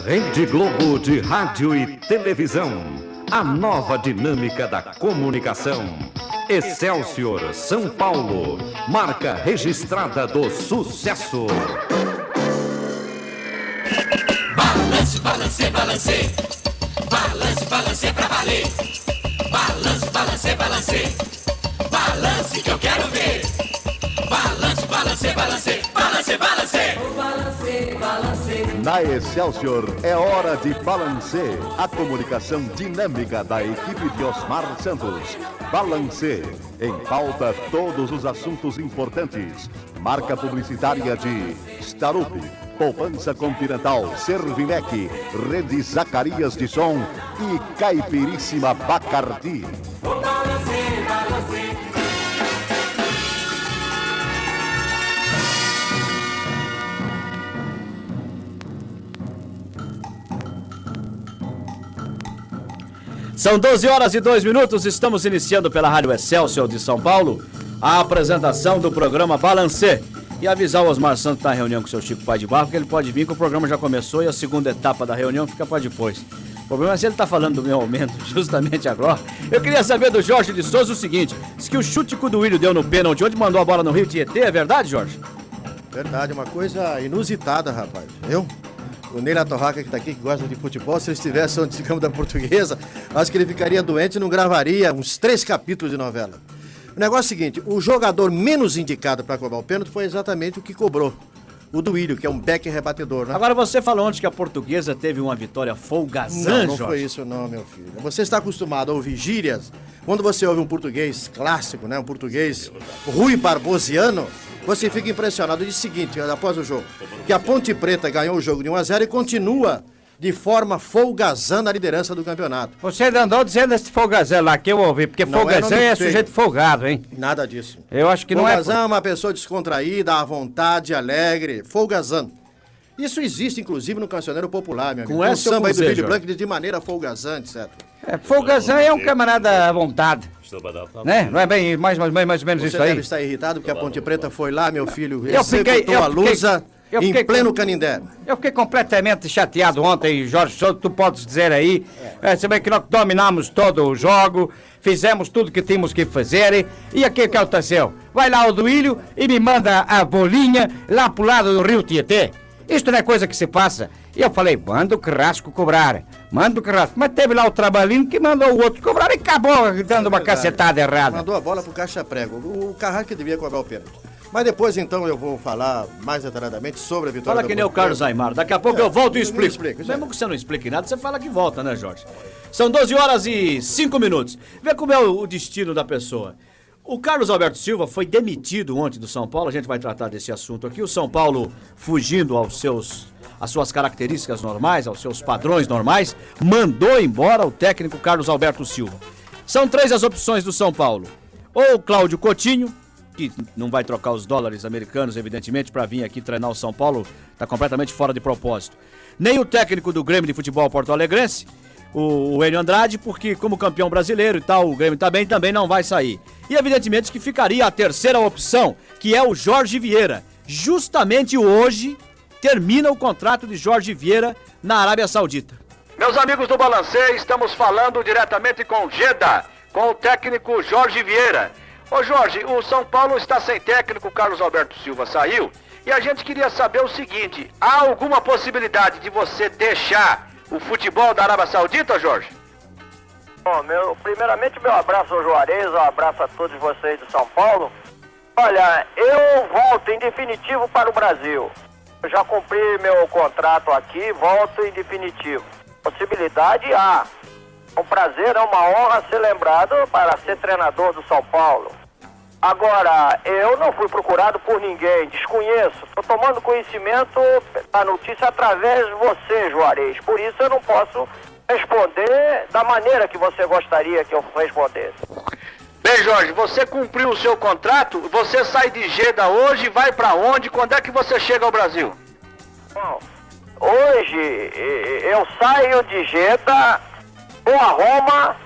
Rede Globo de Rádio e Televisão. A nova dinâmica da comunicação. Excelsior São Paulo. Marca registrada do sucesso. Balance, balance, balance. Balance, balance pra valer. Balance, balance, balance. Balance que eu quero ver. Balance, balance, balance. Balance, balance. Balance, balance. Na Excelsior é hora de balancer. A comunicação dinâmica da equipe de Osmar Santos. Balance. Em pauta todos os assuntos importantes. Marca publicitária de Starup, Poupança Continental, Servinec, Rede Zacarias de Som e Caipiríssima Bacardi. Balance, balance. São 12 horas e 2 minutos, estamos iniciando pela Rádio Excelsior de São Paulo a apresentação do programa Balancê. E avisar o Osmar Santos na reunião com o seu Chico Pai de Barro que ele pode vir, que o programa já começou e a segunda etapa da reunião fica para depois. O problema é se ele está falando do meu aumento justamente agora. Eu queria saber do Jorge de Souza o seguinte: diz que o chute que o Duílio deu no pênalti onde mandou a bola no Rio Tietê, é verdade, Jorge? Verdade, uma coisa inusitada, rapaz. O Neila Torraca que tá aqui, que gosta de futebol, se ele estivesse onde ficamos da Portuguesa, acho que ele ficaria doente e não gravaria uns 3 capítulos de novela. O negócio é o seguinte, o jogador menos indicado para cobrar o pênalti foi exatamente o que cobrou. O Duílio, que é um back rebatedor, né? Agora você falou antes que a Portuguesa teve uma vitória folgazã, Não foi isso não, meu filho. Você está acostumado a ouvir gírias. Quando você ouve um português clássico, né? Um português Rui Barbosiano, você fica impressionado. Diz o seguinte, após o jogo, que a Ponte Preta ganhou o jogo de 1-0 e continua de forma folgazã na liderança do campeonato. Você andou dizendo esse folgazão lá que eu ouvi, porque Não folgazão é sujeito folgado, hein? Nada disso. Eu acho que não é... Folgazão é uma pessoa descontraída, à vontade, alegre, folgazão. Isso existe, inclusive, no cancioneiro popular, meu amigo. Com essa samba aí do Z, Billy Jorge. Blanc diz de maneira folgazante, certo? Folgazão é um camarada à vontade, né? Não é bem mais ou menos Você isso aí? deve estar irritado porque a Ponte Preta foi lá, meu filho, Eu fiquei- executou a lusa eu em fiquei pleno com- Canindé. Eu fiquei completamente chateado ontem, Jorge Souza, tu podes dizer aí. Você vê que nós dominamos todo o jogo, fizemos tudo que tínhamos que fazer. E aqui que aconteceu? Vai lá o Duílio e me manda a bolinha lá pro lado do Rio Tietê. Isto não é coisa que se passa. E eu falei, manda o Carrasco cobrar, manda o Carrasco. Mas teve lá o trabalhinho que mandou o outro cobrar e acabou dando uma cacetada errada. Mandou a bola pro caixa prego. O Carrasco que devia cobrar o pênalti. Mas depois, então, eu vou falar mais detalhadamente sobre a vitória Fala do que nem o Ponte Preta. Carlos Aimar. Daqui a pouco eu volto e ninguém explico. explica, isso Mesmo aí. que você não explique nada, você fala que volta, né, Jorge? São 12 horas e 5 minutos. Vê como é o destino da pessoa. O Carlos Alberto Silva foi demitido ontem do São Paulo. A gente vai tratar desse assunto aqui. O São Paulo, fugindo às suas características normais, aos seus padrões normais, mandou embora o técnico Carlos Alberto Silva. São 3 as opções do São Paulo. Ou o Cláudio Coutinho, que não vai trocar os dólares americanos, evidentemente, para vir aqui treinar o São Paulo, está completamente fora de propósito. Nem o técnico do Grêmio de Futebol Porto Alegrense, o Enio Andrade, porque como campeão brasileiro e tal, o Grêmio também não vai sair. E evidentemente que ficaria a terceira opção, que é o Jorge Vieira. Justamente hoje termina o contrato de Jorge Vieira na Arábia Saudita. Meus amigos do Balancê, estamos falando diretamente com Jeddah, com o técnico Jorge Vieira. Ô Jorge, o São Paulo está sem técnico, Carlos Alberto Silva saiu, e a gente queria saber o seguinte: há alguma possibilidade de você deixar o futebol da Arábia Saudita, Jorge? Bom, primeiramente meu abraço ao Juarez, um abraço a todos vocês de São Paulo. Olha, eu volto em definitivo para o Brasil. Eu já cumpri meu contrato aqui, volto em definitivo. Possibilidade há. É um prazer, é uma honra ser lembrado para ser treinador do São Paulo. Agora, eu não fui procurado por ninguém, desconheço. Estou tomando conhecimento da notícia através de você, Juarez. Por isso eu não posso responder da maneira que você gostaria que eu respondesse. Bem, Jorge, você cumpriu o seu contrato, você sai de Jeddah hoje, vai pra onde? Quando é que você chega ao Brasil? Bom, hoje eu saio de Jeddah, vou a Roma,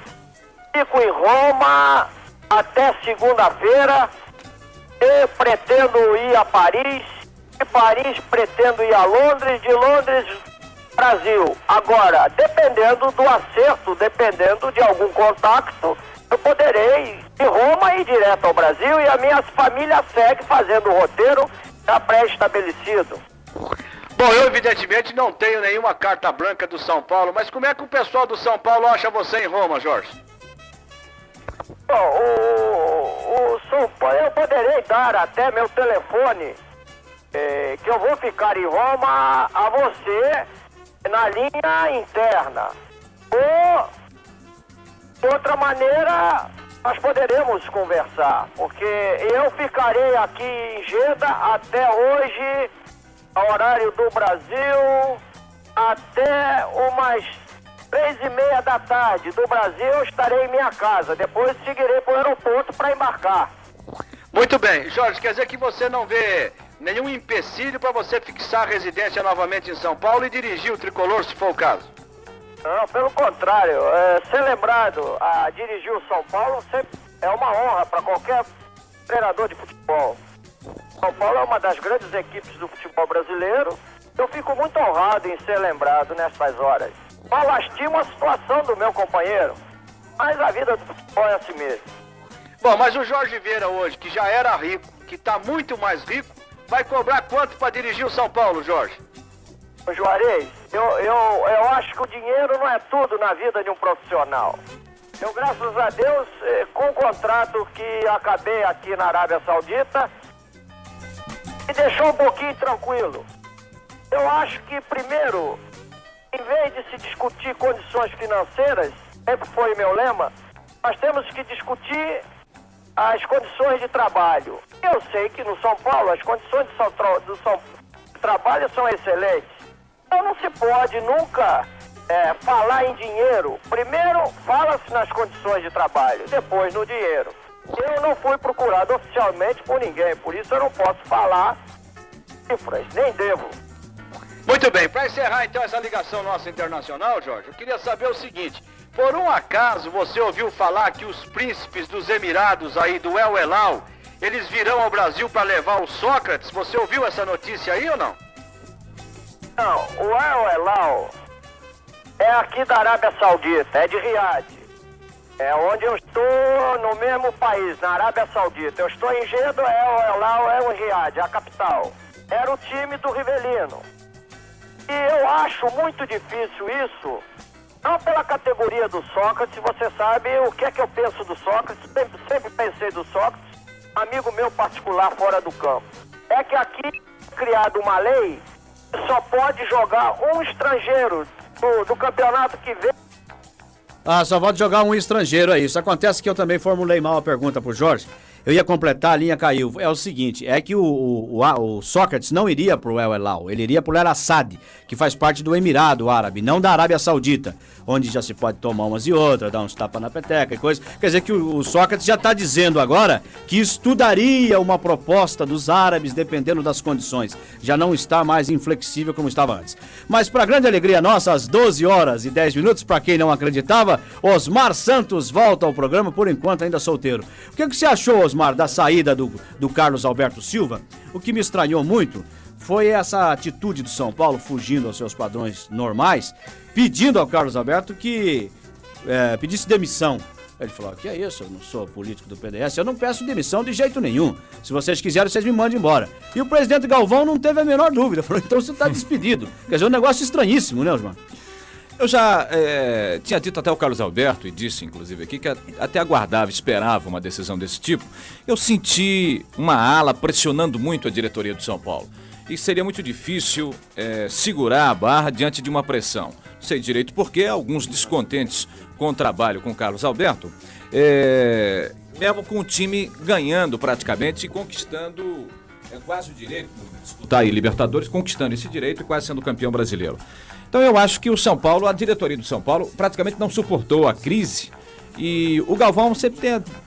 fico em Roma até segunda-feira, e pretendo ir a Paris, de Paris pretendo ir a Londres, de Londres Brasil. Agora, dependendo do acerto, dependendo de algum contato, eu poderei de Roma ir direto ao Brasil e a minha família segue fazendo o roteiro já pré-estabelecido. Bom, eu evidentemente não tenho nenhuma carta branca do São Paulo, mas como é que o pessoal do São Paulo acha você em Roma, Jorge? Bom, o São Paulo, eu poderei dar até meu telefone, que eu vou ficar em Roma a você na linha interna. Ou, de outra maneira, nós poderemos conversar, porque eu ficarei aqui em Jeddah até hoje, horário do Brasil, até umas 3:30 da tarde do Brasil, eu estarei em minha casa. Depois seguirei para o aeroporto para embarcar. Muito bem. Jorge, quer dizer que você não vê nenhum empecilho para você fixar a residência novamente em São Paulo e dirigir o Tricolor, se for o caso? Não, pelo contrário. Ser lembrado a dirigir o São Paulo sempre é uma honra para qualquer treinador de futebol. São Paulo é uma das grandes equipes do futebol brasileiro. Eu fico muito honrado em ser lembrado nessas horas. Só lastimo a situação do meu companheiro, mas a vida do futebol é assim mesmo. Bom, mas o Jorge Vieira hoje, que já era rico, que está muito mais rico, vai cobrar quanto para dirigir o São Paulo, Jorge? Juarez, eu acho que o dinheiro não é tudo na vida de um profissional. Eu, graças a Deus, com o contrato que acabei aqui na Arábia Saudita, me deixou um pouquinho tranquilo. Eu acho que, primeiro, em vez de se discutir condições financeiras, sempre foi meu lema, nós temos que discutir as condições de trabalho. Eu sei que no São Paulo as condições de trabalho são excelentes. Então não se pode nunca falar em dinheiro. Primeiro fala-se nas condições de trabalho, depois no dinheiro. Eu não fui procurado oficialmente por ninguém, por isso eu não posso falar cifras, nem devo. Muito bem, para encerrar então essa ligação nossa internacional, Jorge, eu queria saber o seguinte: por um acaso você ouviu falar que os príncipes dos Emirados aí do El Elal, eles virão ao Brasil para levar o Sócrates? Você ouviu essa notícia aí ou não? Não, o El Elal é aqui da Arábia Saudita, é de Riad. É onde eu estou no mesmo país, na Arábia Saudita. Eu estou em Jeddah, El Elal é o Riad, a capital. Era o time do Rivelino. E eu acho muito difícil isso, não pela categoria do Sócrates, você sabe o que é que eu penso do Sócrates, sempre pensei do Sócrates, amigo meu particular fora do campo. É que aqui é criada uma lei que só pode jogar um estrangeiro do campeonato que vem. Ah, só pode jogar um estrangeiro aí. Isso acontece que eu também formulei mal a pergunta pro Jorge. Eu ia completar, a linha caiu. É o seguinte, é que o Sócrates não iria pro El Elal, ele iria pro El Assad, que faz parte do Emirado Árabe, não da Arábia Saudita, onde já se pode tomar umas e outras, dar uns tapas na peteca e coisa. Quer dizer que o Sócrates já está dizendo agora que estudaria uma proposta dos árabes dependendo das condições. Já não está mais inflexível como estava antes. Mas para grande alegria nossa, às 12h10, para quem não acreditava, Osmar Santos volta ao programa, por enquanto ainda solteiro. O que você achou, Osmar, da saída do Carlos Alberto Silva? O que me estranhou muito foi essa atitude do São Paulo, fugindo aos seus padrões normais, pedindo ao Carlos Alberto que pedisse demissão. Ele falou, que é isso, eu não sou político do PDS, eu não peço demissão de jeito nenhum. Se vocês quiserem, vocês me mandem embora. E o presidente Galvão não teve a menor dúvida, falou, então você está despedido. Quer dizer, um negócio estranhíssimo, né, Osmar? Eu já tinha dito até ao Carlos Alberto, e disse inclusive aqui, que até aguardava, esperava uma decisão desse tipo. Eu senti uma ala pressionando muito a diretoria do São Paulo. E seria muito difícil segurar a barra diante de uma pressão. Não sei direito porque alguns descontentes com o trabalho com o Carlos Alberto, mesmo com o time ganhando praticamente e conquistando quase o direito de disputar aí Libertadores, conquistando esse direito e quase sendo campeão brasileiro. Então eu acho que o São Paulo, a diretoria do São Paulo, praticamente não suportou a crise. E o Galvão sempre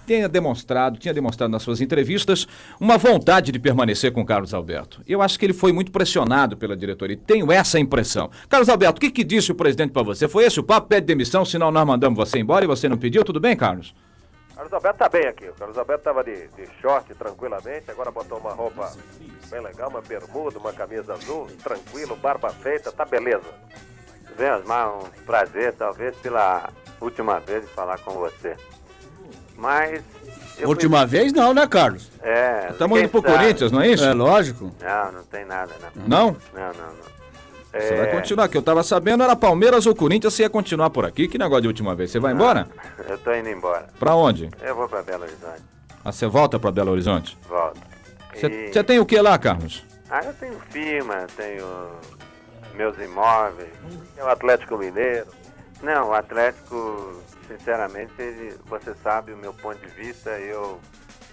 tinha demonstrado nas suas entrevistas uma vontade de permanecer com o Carlos Alberto. Eu acho que ele foi muito pressionado pela diretoria. Tenho essa impressão. Carlos Alberto, o que disse o presidente para você? Foi esse o papo? Pede demissão, senão nós mandamos você embora e você não pediu? Tudo bem, Carlos? Carlos Alberto tá bem aqui. O Carlos Alberto estava de short tranquilamente, agora botou uma roupa bem legal, uma bermuda, uma camisa azul, tranquilo, barba feita, tá beleza. Bem, Osmar, um prazer, talvez pela última vez de falar com você. Mas... Última vez não, né, Carlos? Estamos indo pro Corinthians, não é isso? É lógico. Não tem nada, não. Não? Não. Você vai continuar, que eu tava sabendo era Palmeiras ou Corinthians, você ia continuar por aqui. Que negócio de última vez? Você vai embora? Eu tô indo embora. Pra onde? Eu vou pra Belo Horizonte. Ah, você volta pra Belo Horizonte? Volto. Você tem o que lá, Carlos? Eu tenho firma, tenho meus imóveis, tenho o Atlético Mineiro. Não, o Atlético, sinceramente, você sabe o meu ponto de vista, eu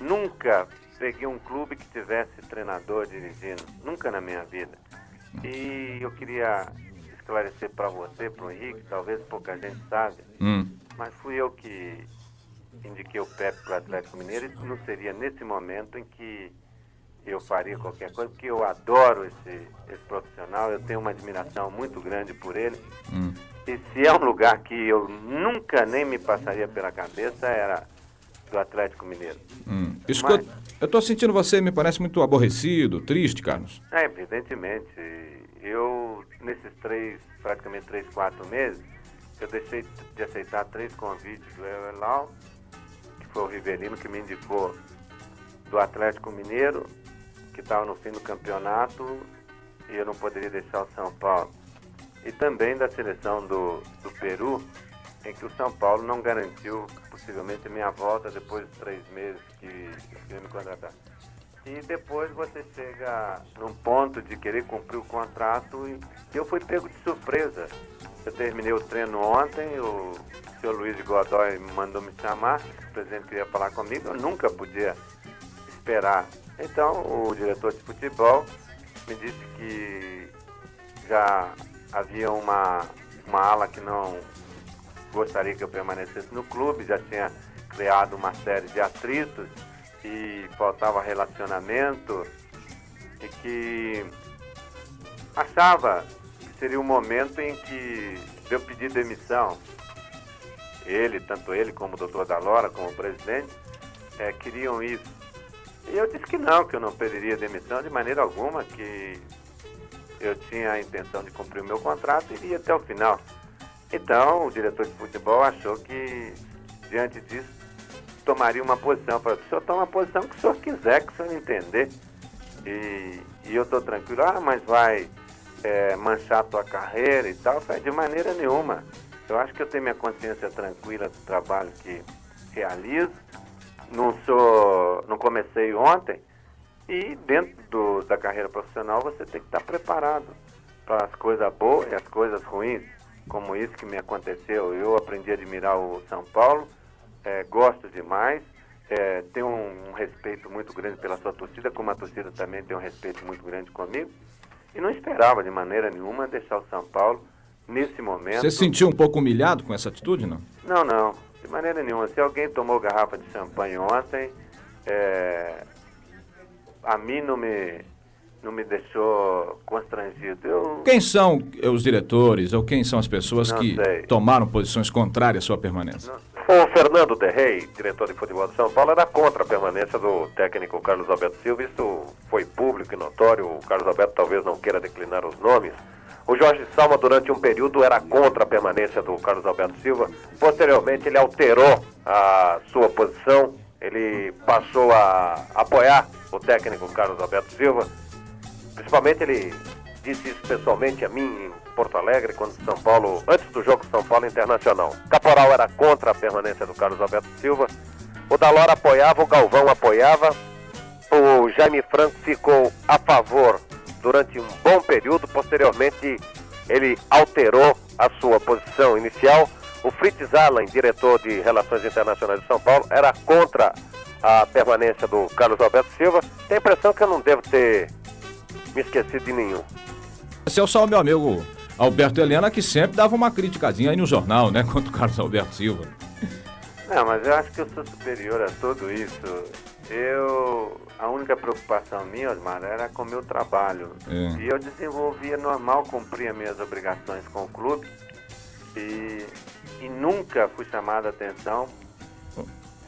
nunca peguei um clube que tivesse treinador dirigindo, nunca na minha vida. E eu queria esclarecer para você, para o Henrique, talvez pouca gente sabe, mas fui eu que indiquei o Pepe para o Atlético Mineiro, e não seria nesse momento em que eu faria qualquer coisa, porque eu adoro esse profissional, eu tenho uma admiração muito grande por ele. E se é um lugar que eu nunca nem me passaria pela cabeça, era do Atlético Mineiro. Escuta, eu tô sentindo você, me parece muito aborrecido, triste, Carlos. Evidentemente. Eu, nesses praticamente 3, 4 meses, eu deixei de aceitar 3 convites do Eulau, que foi o Rivelino que me indicou, do Atlético Mineiro, que estava no fim do campeonato, e eu não poderia deixar o São Paulo. E também da seleção do Peru, em que o São Paulo não garantiu, possivelmente, a minha volta depois de 3 meses que ia me contratar. E depois você chega num ponto de querer cumprir o contrato e eu fui pego de surpresa. Eu terminei o treino ontem, o senhor Luiz de Godoy me mandou me chamar, o presidente queria falar comigo, eu nunca podia esperar. Então o diretor de futebol me disse que já havia uma ala que não gostaria que eu permanecesse no clube, já tinha criado uma série de atritos e faltava relacionamento e que achava que seria um momento em que eu pedi demissão. Tanto ele como o doutor Dalora, como o presidente, queriam isso. E eu disse que eu não pediria demissão de maneira alguma, que eu tinha a intenção de cumprir o meu contrato e iria até o final. Então, o diretor de futebol achou que, diante disso, tomaria uma posição. Eu falei, o senhor toma a posição que o senhor quiser, que o senhor entender. E eu estou tranquilo, mas vai manchar a tua carreira e tal. Eu falei, de maneira nenhuma. Eu acho que eu tenho minha consciência tranquila do trabalho que realizo. Não comecei ontem. E dentro da carreira profissional você tem que estar preparado para as coisas boas e as coisas ruins, como isso que me aconteceu. Eu aprendi a admirar o São Paulo, gosto demais, tenho um respeito muito grande pela sua torcida, como a torcida também tem um respeito muito grande comigo, e não esperava de maneira nenhuma deixar o São Paulo nesse momento. Você se sentiu um pouco humilhado com essa atitude, não? Não, de maneira nenhuma. Se alguém tomou garrafa de champanhe ontem, a mim não me deixou constrangido. Quem são os diretores ou quem são as pessoas que tomaram posições contrárias à sua permanência? O Fernando Derrey, diretor de futebol de São Paulo, era contra a permanência do técnico Carlos Alberto Silva. Isso foi público e notório. O Carlos Alberto talvez não queira declinar os nomes. O Jorge Salma, durante um período, era contra a permanência do Carlos Alberto Silva. Posteriormente, ele alterou a sua posição. Ele passou a apoiar o técnico Carlos Alberto Silva. Principalmente, ele disse isso pessoalmente a mim em Porto Alegre, quando São Paulo, antes do jogo São Paulo Internacional. Caporal era contra a permanência do Carlos Alberto Silva. O Dalora apoiava, o Galvão apoiava. O Jaime Franco ficou a favor durante um bom período. Posteriormente, ele alterou a sua posição inicial. O Fritz Allen, diretor de Relações Internacionais de São Paulo, era contra a permanência do Carlos Alberto Silva. Tem a impressão que eu não devo ter me esquecido de nenhum. Esse é só o meu amigo Alberto Helena, que sempre dava uma criticazinha aí no jornal, né, contra o Carlos Alberto Silva. Não, mas eu acho que eu sou superior a tudo isso. A única preocupação minha, Osmar, era com o meu trabalho. E eu desenvolvia normal, cumpria minhas obrigações com o clube. E nunca fui chamado a atenção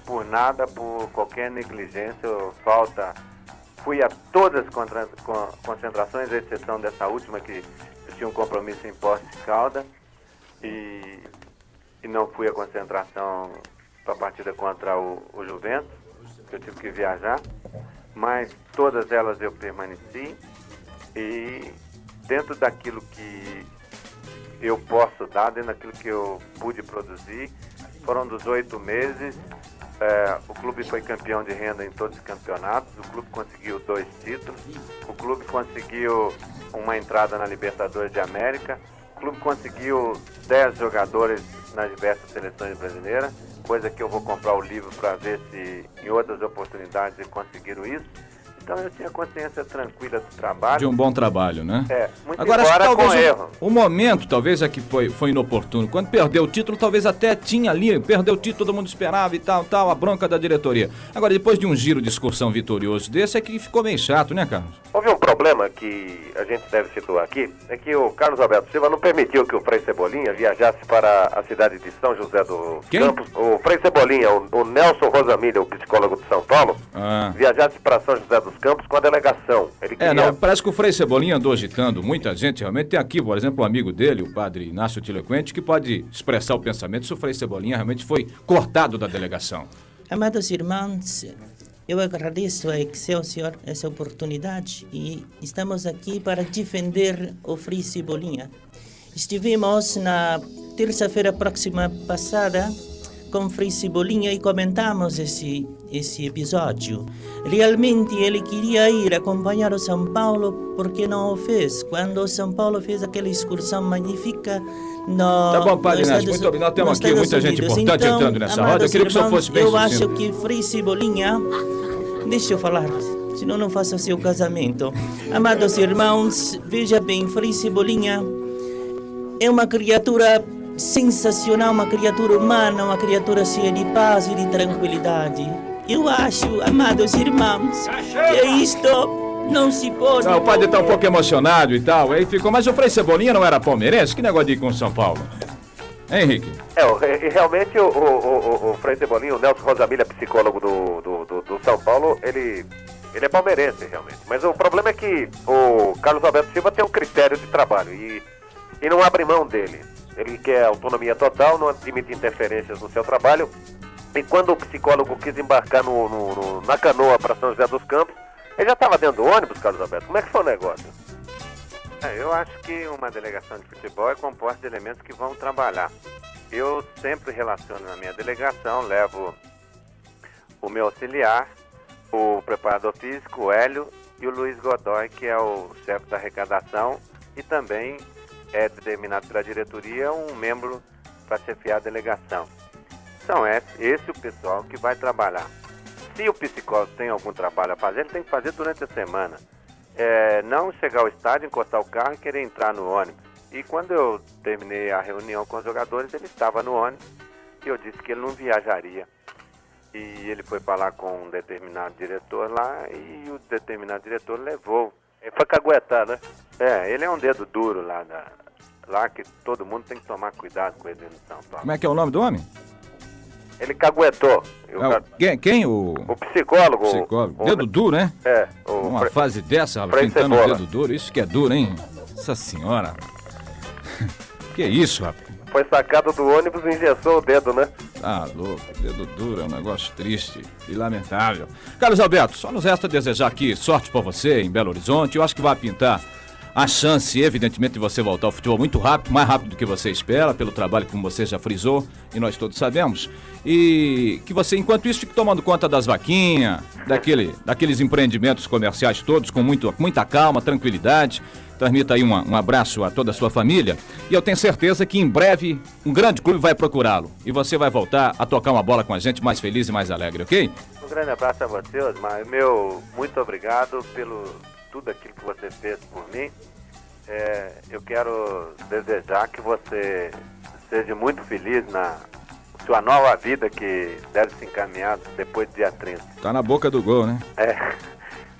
por nada, por qualquer negligência ou falta. Fui a todas as concentrações, à exceção dessa última que o tinha um compromisso em Poços de Caldas e não fui à concentração para a partida contra o Juventus, que eu tive que viajar, mas todas elas eu permaneci e dentro daquilo que eu posso dar, dentro daquilo que eu pude produzir, foram dos 8 meses, o clube foi campeão de renda em todos os campeonatos, o clube conseguiu 2 títulos, o clube conseguiu uma entrada na Libertadores de América, o clube conseguiu 10 jogadores nas diversas seleções brasileiras, coisa que eu vou comprar o livro para ver se em outras oportunidades eles conseguiram isso. Então eu tinha consciência tranquila do trabalho. De um bom trabalho, né? Muito Agora, embora talvez com erro. o momento, talvez, é que foi inoportuno. Quando perdeu o título, talvez até tinha ali, perdeu o título, todo mundo esperava e tal, a bronca da diretoria. Agora, depois de um giro de excursão vitorioso desse, é que ficou meio chato, né, Carlos? Houve um problema que a gente deve situar aqui, é que o Carlos Alberto Silva não permitiu que o Frei Cebolinha viajasse para a cidade de São José dos Campos. O Frei Cebolinha, o Nelson Rosamilha, o psicólogo de São Paulo, viajasse para São José dos Campos com a delegação. Ele queria... parece que o Frei Cebolinha andou agitando muita gente, realmente. Tem aqui, por exemplo, um amigo dele, o padre Inácio Tilequente, que pode expressar o pensamento se o Frei Cebolinha realmente foi cortado da delegação. Amados irmãos, eu agradeço a Excelsior essa oportunidade e estamos aqui para defender o Frei Cebolinha. Estivemos na terça-feira próxima passada com Frei Cebolinha e comentamos esse episódio. Realmente ele queria ir acompanhar o São Paulo porque não o fez. Quando o São Paulo fez aquela excursão magnífica no Tá bom, padre Inácio, muito obrigado. Nós temos aqui muita gente importante entrando nessa roda. Eu queria que o senhor fosse bem sucinto. Eu sucinto. acho que Frei Cebolinha... Deixa eu falar, senão não faça seu casamento. Amados irmãos, veja bem, Frei Cebolinha é uma criatura sensacional, uma criatura humana, uma criatura cheia de paz e de tranquilidade. Eu acho, amados irmãos, que isto não se pode... O padre está um pouco emocionado e tal, aí ficou, mas o Frei Cebolinha não era palmeirense? Que negócio de ir com o São Paulo? Hein, Henrique? Realmente o Frei Cebolinha, o Nelson Rosamilha, psicólogo do São Paulo, ele é palmeirense, realmente. Mas o problema é que o Carlos Alberto Silva tem um critério de trabalho e não abre mão dele. Ele quer autonomia total, não admite interferências no seu trabalho. E quando o psicólogo quis embarcar na canoa para São José dos Campos, ele já estava dentro do ônibus, Carlos Alberto. Como é que foi o negócio? Eu acho que uma delegação de futebol é composta de elementos que vão trabalhar. Eu sempre relaciono na minha delegação, levo o meu auxiliar, o preparador físico, o Hélio, e o Luiz Godoy, que é o chefe da arrecadação, e também é determinado pela diretoria um membro para chefiar a delegação. São esse o pessoal que vai trabalhar. Se o psicólogo tem algum trabalho a fazer, ele tem que fazer durante a semana. Não chegar ao estádio, encostar o carro e querer entrar no ônibus. E quando eu terminei a reunião com os jogadores, ele estava no ônibus e eu disse que ele não viajaria. E ele foi falar com um determinado diretor lá e o determinado diretor levou. Ele foi caguetar, né? Ele é um dedo duro lá que todo mundo tem que tomar cuidado com ele no São Paulo. Como é que é o nome do homem? Ele caguetou. Quem? O psicólogo. Psicólogo. Dedo duro, né? Uma fase dessa, pintando o dedo duro. Isso que é duro, hein? Nossa senhora. Que isso, rapaz? Foi sacado do ônibus e engessou o dedo, né? Ah, louco. Dedo duro é um negócio triste e lamentável. Carlos Alberto, só nos resta desejar aqui sorte pra você em Belo Horizonte. Eu acho que vai pintar a chance, evidentemente, de você voltar ao futebol muito rápido, mais rápido do que você espera, pelo trabalho como você já frisou, e nós todos sabemos. E que você, enquanto isso, fique tomando conta das vaquinhas, daqueles empreendimentos comerciais todos, com muita calma, tranquilidade. Transmita aí um abraço a toda a sua família. E eu tenho certeza que em breve um grande clube vai procurá-lo. E você vai voltar a tocar uma bola com a gente mais feliz e mais alegre, ok? Um grande abraço a você, Osmar. Muito obrigado pelo tudo aquilo que você fez por mim. Eu quero desejar que você seja muito feliz na sua nova vida que deve se encaminhar depois do dia 30. Tá na boca do gol, né?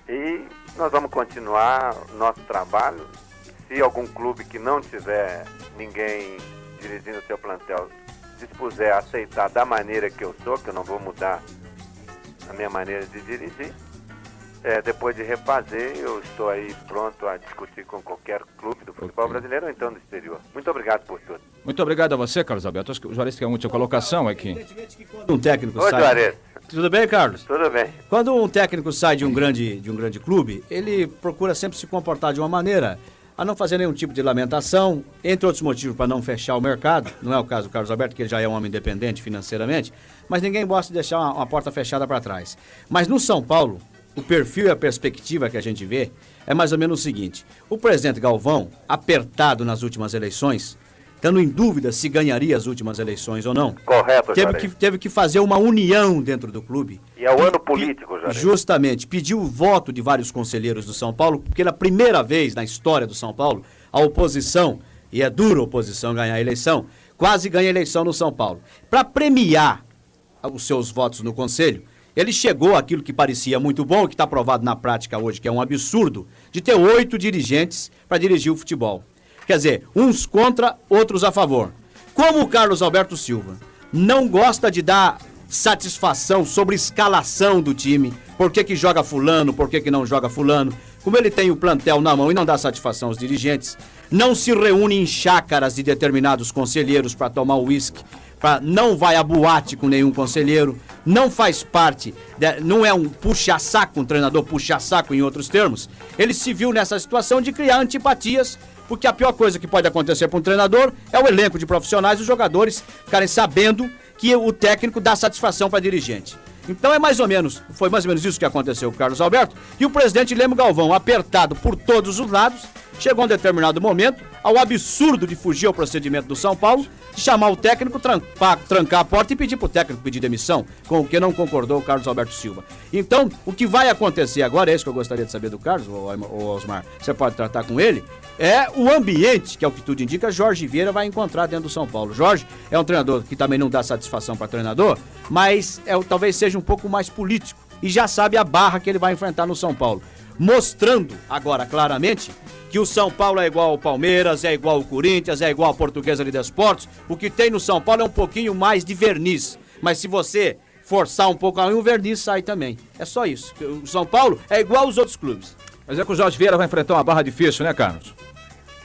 E nós vamos continuar nosso trabalho. Se algum clube que não tiver ninguém dirigindo o seu plantel dispuser a aceitar da maneira que eu sou, que eu não vou mudar a minha maneira de dirigir, depois de refazer, eu estou aí pronto a discutir com qualquer clube do futebol brasileiro ou então do exterior. Muito obrigado por tudo. Muito obrigado a você, Carlos Alberto. Acho que o Juarez tem uma última colocação aqui. Um técnico Oi, sai... Juarez. Tudo bem, Carlos? Tudo bem. Quando um técnico sai de um grande clube, ele procura sempre se comportar de uma maneira a não fazer nenhum tipo de lamentação, entre outros motivos para não fechar o mercado. Não é o caso do Carlos Alberto, que ele já é um homem independente financeiramente, mas ninguém gosta de deixar uma porta fechada para trás. Mas no São Paulo, o perfil e a perspectiva que a gente vê é mais ou menos o seguinte: o presidente Galvão, apertado nas últimas eleições, estando em dúvida se ganharia as últimas eleições ou não, Correto, teve que fazer uma união dentro do clube. E é o ano político, Juarez. Justamente, pediu o voto de vários conselheiros do São Paulo, porque pela primeira vez na história do São Paulo, a oposição, e é dura a oposição ganhar a eleição, quase ganha a eleição no São Paulo. Para premiar os seus votos no conselho, ele chegou àquilo que parecia muito bom, que está provado na prática hoje, que é um absurdo, de ter 8 dirigentes para dirigir o futebol. Quer dizer, uns contra, outros a favor. Como o Carlos Alberto Silva não gosta de dar satisfação sobre escalação do time, por que joga fulano, por que não joga fulano, como ele tem o plantel na mão e não dá satisfação aos dirigentes, não se reúne em chácaras de determinados conselheiros para tomar uísque, não vai a boate com nenhum conselheiro, não faz parte, não é um puxa-saco, um treinador puxa-saco em outros termos, ele se viu nessa situação de criar antipatias, porque a pior coisa que pode acontecer para um treinador é o elenco de profissionais, os jogadores ficarem sabendo que o técnico dá satisfação para dirigente. Então foi mais ou menos isso que aconteceu com o Carlos Alberto, e o presidente Lemo Galvão, apertado por todos os lados, chegou a um determinado momento ao absurdo de fugir ao procedimento do São Paulo, de chamar o técnico, trancar a porta e pedir para o técnico pedir demissão, com o que não concordou o Carlos Alberto Silva. Então, o que vai acontecer agora, é isso que eu gostaria de saber do Carlos, ou Osmar, você pode tratar com ele, é o ambiente, que é o que tudo indica, Jorge Vieira vai encontrar dentro do São Paulo. Jorge é um treinador que também não dá satisfação para treinador, mas talvez seja um pouco mais político e já sabe a barra que ele vai enfrentar no São Paulo. Mostrando agora claramente que o São Paulo é igual ao Palmeiras, é igual ao Corinthians, é igual à Portuguesa de Desportos. O que tem no São Paulo é um pouquinho mais de verniz. Mas se você forçar um pouco aí, um verniz sai também. É só isso. O São Paulo é igual aos outros clubes. Mas é que o Jorge Vieira vai enfrentar uma barra difícil, né, Carlos?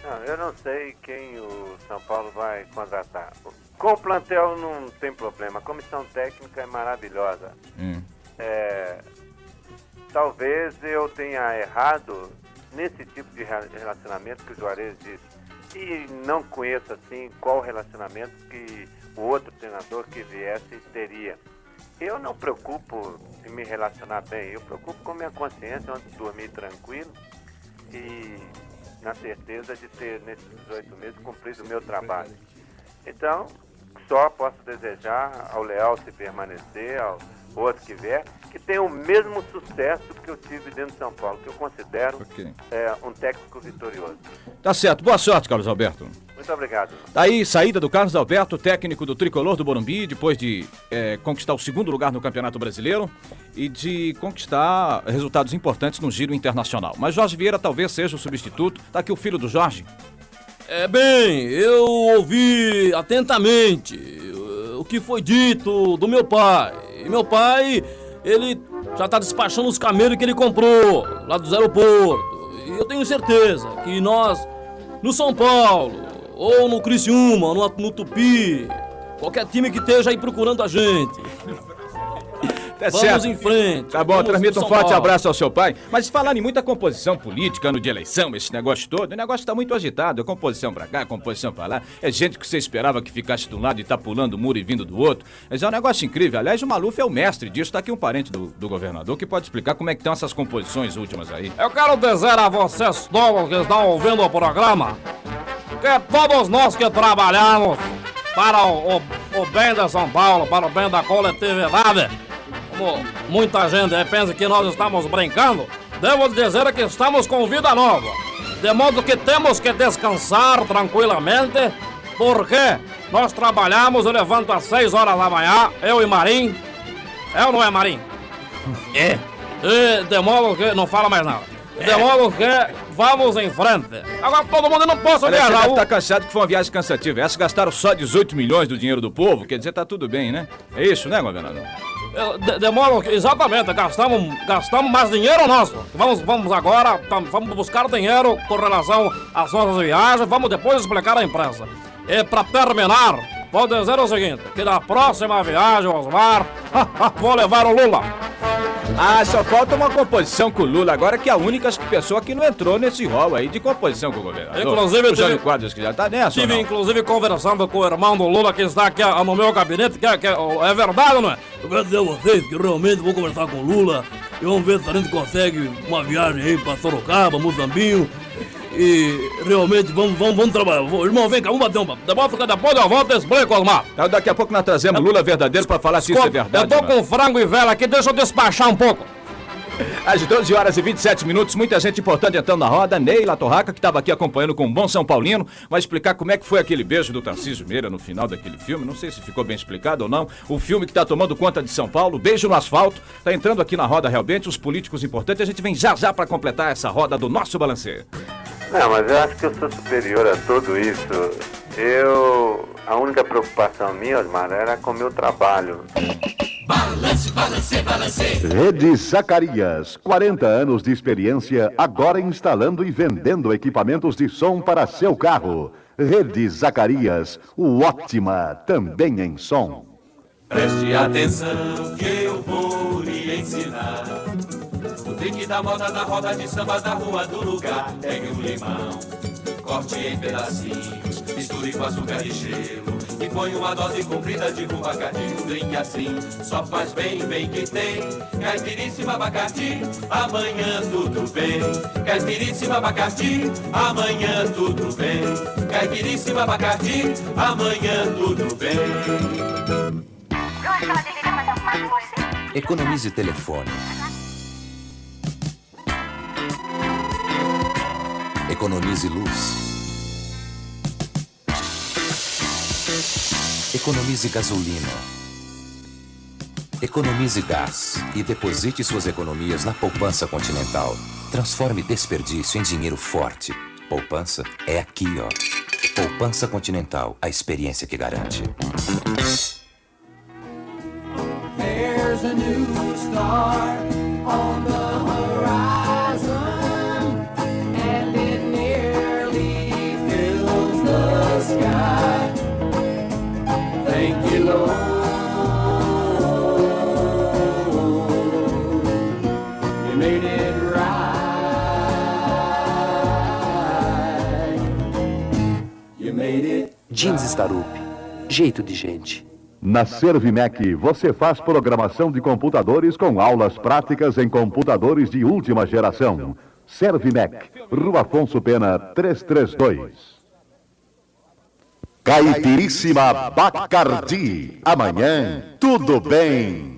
Não, eu não sei quem o São Paulo vai contratar. Com o plantel não tem problema. A comissão técnica é maravilhosa. Talvez eu tenha errado nesse tipo de relacionamento que o Juarez disse. E não conheço assim qual relacionamento que o outro treinador que viesse teria. Eu não preocupo em me relacionar bem, eu preocupo com minha consciência, onde dormir tranquilo e na certeza de ter, nesses 18 meses, cumprido o meu trabalho. Então, só posso desejar ao Leal se permanecer, ao outro que vier, que tenha o mesmo sucesso que eu tive dentro de São Paulo, que eu considero um técnico vitorioso. Tá certo. Boa sorte, Carlos Alberto. Muito obrigado. Daí, saída do Carlos Alberto, técnico do Tricolor do Morumbi, depois de conquistar o 2º lugar no Campeonato Brasileiro e de conquistar resultados importantes no giro internacional. Mas Jorge Vieira talvez seja o substituto. Tá aqui o filho do Jorge. Bem, eu ouvi atentamente o que foi dito do meu pai. E meu pai, ele já tá despachando os camelos que ele comprou lá do aeroporto. E eu tenho certeza que nós, no São Paulo, ou no Criciúma, no Tupi, qualquer time que esteja aí procurando a gente, vamos em frente. Tá bom, transmita um forte abraço ao seu pai. Mas falando em muita composição política, ano de eleição, esse negócio todo, o negócio tá muito agitado. É composição pra cá, composição pra lá. É gente que você esperava que ficasse de um lado e tá pulando o muro e vindo do outro. Mas é um negócio incrível. Aliás, o Maluf é o mestre disso. Tá aqui um parente do governador que pode explicar como é que estão essas composições últimas aí. Eu quero dizer a vocês todos que estão ouvindo o programa que todos nós que trabalhamos para o bem de São Paulo, para o bem da coletividade, como muita gente pensa que nós estamos brincando, devo dizer que estamos com vida nova. De modo que temos que descansar tranquilamente, porque nós trabalhamos, eu levanto às 6 horas da manhã, eu e Marim. É ou não é, Marim? E de modo que... Não fala mais nada. De modo que vamos em frente. Agora todo mundo não possa Olha, você viajar. deve estar cansado que foi uma viagem cansativa. Essa gastaram só 18 milhões do dinheiro do povo, quer dizer, tá tudo bem, né? É isso, né, governador? Demora, exatamente, gastamos mais dinheiro nosso. Vamos agora, vamos buscar dinheiro com relação às nossas viagens, vamos depois explicar à imprensa. E para terminar, vou dizer o seguinte, que na próxima viagem, Osmar, vou levar o Lula. Ah, só falta uma composição com o Lula agora, que é a única pessoa que não entrou nesse rol aí de composição com o governador. Inclusive, o Jânio Quadros, que já tá nessa. Estive inclusive conversando com o irmão do Lula que está aqui no meu gabinete, é verdade ou não é? Eu quero dizer a vocês que realmente vou conversar com o Lula e vamos ver se a gente consegue uma viagem aí pra Sorocaba, Muzambinho. E realmente vamos trabalhar. Irmão, vem cá, vamos bater um papo. Depois eu volto e explico, Osmar. Então, daqui a pouco nós trazemos Lula verdadeiro pra falar se isso é verdade. Eu tô com frango e vela aqui, deixa eu despachar um pouco. Às 12 horas e 27 minutos, muita gente importante entrando na roda. Ney La Torraca, que estava aqui acompanhando com um bom São Paulino, vai explicar como é que foi aquele beijo do Tarcísio Meira no final daquele filme. Não sei se ficou bem explicado ou não. O filme que está tomando conta de São Paulo, Beijo no Asfalto, está entrando aqui na roda realmente, os políticos importantes. A gente vem já para completar essa roda do nosso balanceio. Não, mas eu acho que eu sou superior a tudo isso. A única preocupação minha, Osmar, era com o meu trabalho. Balance, balance, balance. Rede Zacarias, 40 anos de experiência, agora instalando e vendendo equipamentos de som para seu carro. Rede Zacarias, o ótima, também em som. Preste atenção que eu vou lhe ensinar. O trick da moda na roda de samba da rua do lugar. Pegue um limão, corte em pedacinhos, misture com açúcar e gelo e põe uma dose comprida de rum Bacardi. Um drink assim só faz bem, bem que tem Caipiríssima Bacardi, amanhã tudo bem. Caipiríssima Bacardi, amanhã tudo bem. Caipiríssima Bacardi, amanhã tudo bem. Economize telefone. Economize luz. Economize gasolina. Economize gás e deposite suas economias na Poupança Continental. Transforme desperdício em dinheiro forte. Poupança é aqui, ó. Poupança Continental, a experiência que garante. There's a new star on the horizon, and it nearly fills the sky. Thank you, Lord. You made it right. You made it. Jeans Starup, jeito de gente. Na Servimec, você faz programação de computadores com aulas práticas em computadores de última geração. Servimec, Rua Afonso Pena, 332. Caipiríssima Bacardi. Amanhã, tudo bem.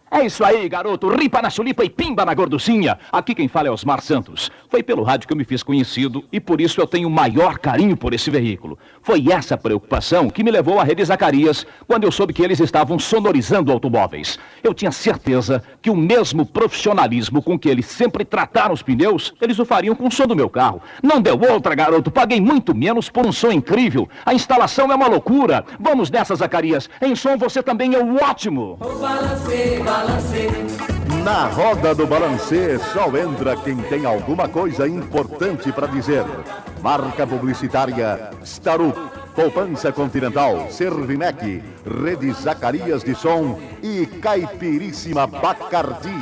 É isso aí, garoto. Ripa na chulipa e pimba na gorducinha. Aqui quem fala é Osmar Santos. Foi pelo rádio que eu me fiz conhecido e por isso eu tenho o maior carinho por esse veículo. Foi essa preocupação que me levou à Rede Zacarias quando eu soube que eles estavam sonorizando automóveis. Eu tinha certeza que o mesmo profissionalismo com que eles sempre trataram os pneus, eles o fariam com o som do meu carro. Não deu outra, garoto. Paguei muito menos por um som incrível. A instalação é uma loucura. Vamos nessa, Zacarias. Em som você também é o ótimo. Balancê, balancê. Na roda do balancê só entra quem tem alguma coisa importante para dizer. Marca publicitária Starup, Poupança Continental, Servimec, Rede Zacarias de Som e Caipiríssima Bacardi.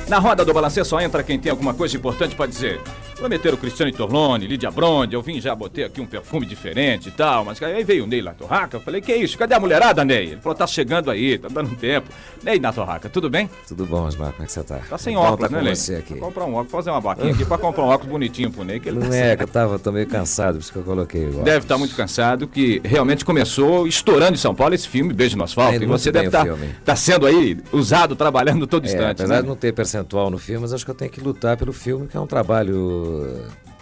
Na roda do balancê só entra quem tem alguma coisa importante pra dizer. Prometeram o Cristiano Torlone, Lídia Bronde, eu vim já, botei aqui um perfume diferente e tal, mas aí veio o Ney La Torraca, eu falei, que isso, cadê a mulherada, Ney? Ele falou, tá chegando aí, tá dando tempo. Ney La Torraca, tudo bem? Tudo bom, Osmar, como é que você tá? Tá sem Bom óculos, tá né, com Ney? você aqui. Vou comprar um óculos, fazer uma vaquinha aqui pra comprar um óculos bonitinho pro Ney, que ele Não tá é, sem. que tô meio cansado, por isso que eu coloquei o óculos. Deve estar muito cansado, que realmente começou estourando em São Paulo esse filme, Beijo no Asfalto, Indo e você muito bem deve o estar filme. sendo aí usado, trabalhando todo instante, apesar né? de não ter percentual no filme, mas acho que eu tenho que lutar pelo filme, que é um trabalho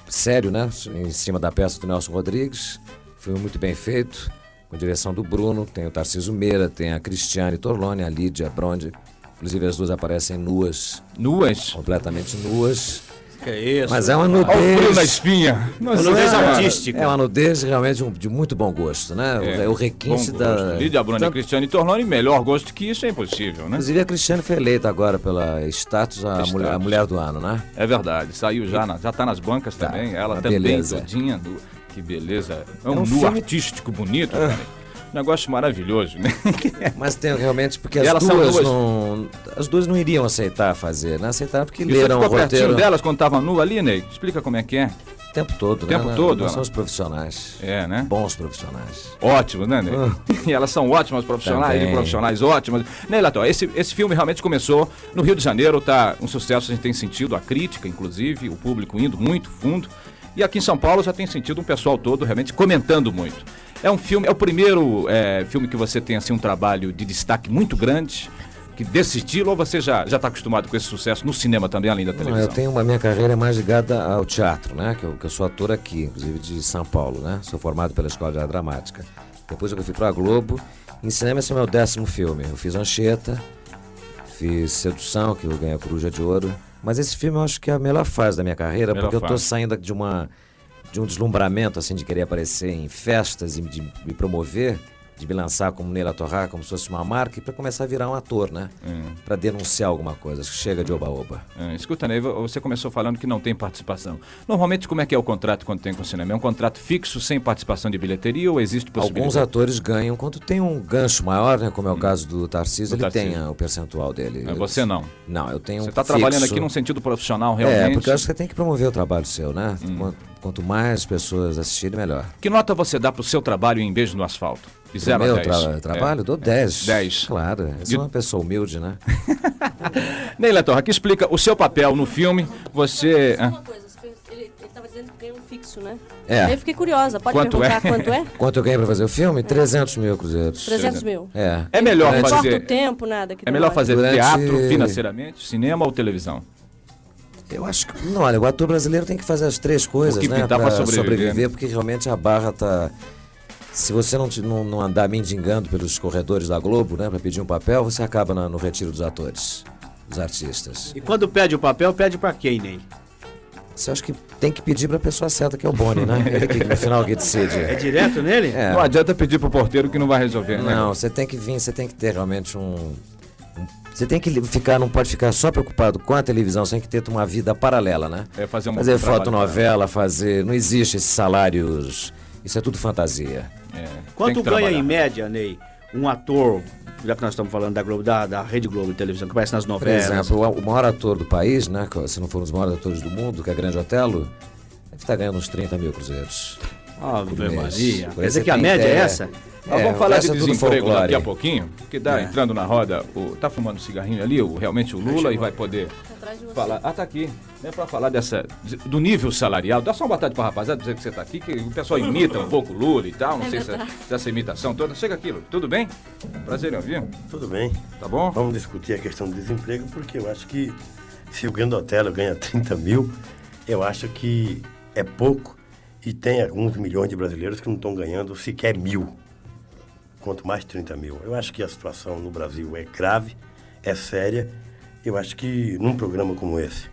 sério, né? Em cima da peça do Nelson Rodrigues. Filme muito bem feito. com direção do Bruno, tem o Tarcísio Meira, tem a Cristiane Torlone, a Lídia Brondi. Inclusive as duas aparecem nuas. Nuas? Completamente nuas. Que isso? Mas é uma Olha o nudez. frio na espinha. Uma nudez artística. É uma nudez realmente de muito bom gosto, né? É o requinte da. Lídia Bruna e Cristiane Torlone, melhor gosto que isso é impossível, né? Inclusive a Cristiane foi eleita agora pela Status a mulher do ano, né? É verdade, saiu já tá nas bancas também. Ela também, beleza. todinha. Que beleza. É um um nu filme- artístico bonito, cara. Negócio maravilhoso, né? Mas tem realmente, porque E as elas são as duas não iriam aceitar fazer, né? Aceitaram porque E você leram o ficou pertinho roteiro delas quando tava nu ali, Ney? Explica como é que é. o tempo todo, O tempo né? todo, Nós ela? somos profissionais. É, né? Bons profissionais. Ótimo, né, Ney? E elas são ótimas profissionais, Também. e profissionais ótimas. Ney Lató, esse filme realmente começou no Rio de Janeiro, tá um sucesso, a gente tem sentido, a crítica, inclusive, o público indo muito fundo. E aqui em São Paulo já tem sentido um pessoal todo realmente comentando muito. É um filme, é o primeiro filme que você tem assim um trabalho de destaque muito grande, que desse estilo, ou você já está acostumado com esse sucesso no cinema também, além da Não, televisão? eu tenho a minha carreira mais ligada ao teatro, né? Que eu sou ator aqui, inclusive de São Paulo, né? Sou formado pela Escola de Arte Dramática. Depois eu fui para a Globo. Em cinema esse é o meu 10º filme. Eu fiz Anchieta, fiz Sedução, que eu ganhei a Coruja de Ouro. Mas esse filme eu acho que é a melhor fase da minha carreira, Melhor porque eu tô fase. saindo de um deslumbramento, assim, de querer aparecer em festas e de me promover, de me lançar como Ney Lató, como se fosse uma marca, e para começar a virar um ator, né? Para denunciar alguma coisa. Chega de oba-oba. Escuta, Ney, você começou falando que não tem participação. Normalmente, como é que é o contrato quando tem com o cinema? É um contrato fixo, sem participação de bilheteria, ou existe possibilidade? Alguns atores ganham quando tem um gancho maior, né? Como é o caso do Tarcísio, Do ele Tarcísio. tem o percentual dele. Você não? Não, eu tenho Você um está trabalhando fixo. aqui num sentido profissional, realmente? É, porque eu acho que você tem que promover o trabalho seu, né? Quanto mais pessoas assistirem, melhor. Que nota você dá pro seu trabalho em Beijo no Asfalto? De 0 a Meu 10. trabalho? Dou 10. 10. Claro, eu sou uma pessoa humilde, né? Ney Lató, aqui explica o seu papel no filme. Você... Uma coisa, ele estava dizendo que ganha um fixo, né? É. Aí eu fiquei curiosa, pode Quanto perguntar é? quanto é? Quanto eu ganhei pra fazer o filme? 300 mil cruzeiros. 300 mil. É. É melhor Não fazer... importa o tempo, nada. Que É melhor fazer Durante- teatro financeiramente, cinema ou televisão? Eu acho que... Não, olha, o ator brasileiro tem que fazer as três coisas, O que né? pintar pra sobreviver, né? porque realmente a barra tá... Se você não andar mendigando pelos corredores da Globo, né? Pra pedir um papel, você acaba no retiro dos atores, dos artistas. E quando pede o papel, pede pra quem, Ney? Você acha que tem que pedir pra pessoa certa, que é o Boni, né? Ele que no final que decide. É direto nele? É. Não adianta pedir pro porteiro que não vai resolver, né? Não, você tem que vir, você tem que ter realmente você tem que ficar, não pode ficar só preocupado com a televisão, você tem que ter uma vida paralela, né? É fazer uma Fazer trabalho, fotonovela, fazer... Não existe esses salários, isso é tudo fantasia. Quanto ganha em média, Ney, um ator, já que nós estamos falando da Globo, da Rede Globo de televisão, que aparece nas Por novelas? exemplo, o maior ator do país, né? Se não for um dos maiores atores do mundo, que é Grande Otelo, deve estar ganhando uns 30 mil cruzeiros. Ave por mês. Maria. Por Quer aí dizer você que a tem média é ideia. essa? Nós vamos o falar de resto é tudo desemprego folclore. daqui a pouquinho, que dá, entrando na roda, tá fumando cigarrinho ali, realmente o Lula, e vai poder falar. Ah, tá aqui. É pra falar do nível salarial. Dá só uma boa tarde pra rapaziada, dizer que você tá aqui, que o pessoal imita um pouco o Lula e tal, não sei se essa imitação toda. Chega aqui, Lula. Tudo bem? Prazer em ouvir. Tudo bem. Tá bom? Vamos discutir a questão do desemprego, porque eu acho que se o Grande Otelo ganha 30 mil, eu acho que é pouco. E tem alguns milhões de brasileiros que não estão ganhando sequer 1.000, quanto mais 30 mil. Eu acho que a situação no Brasil é grave, é séria. Eu acho que num programa como esse,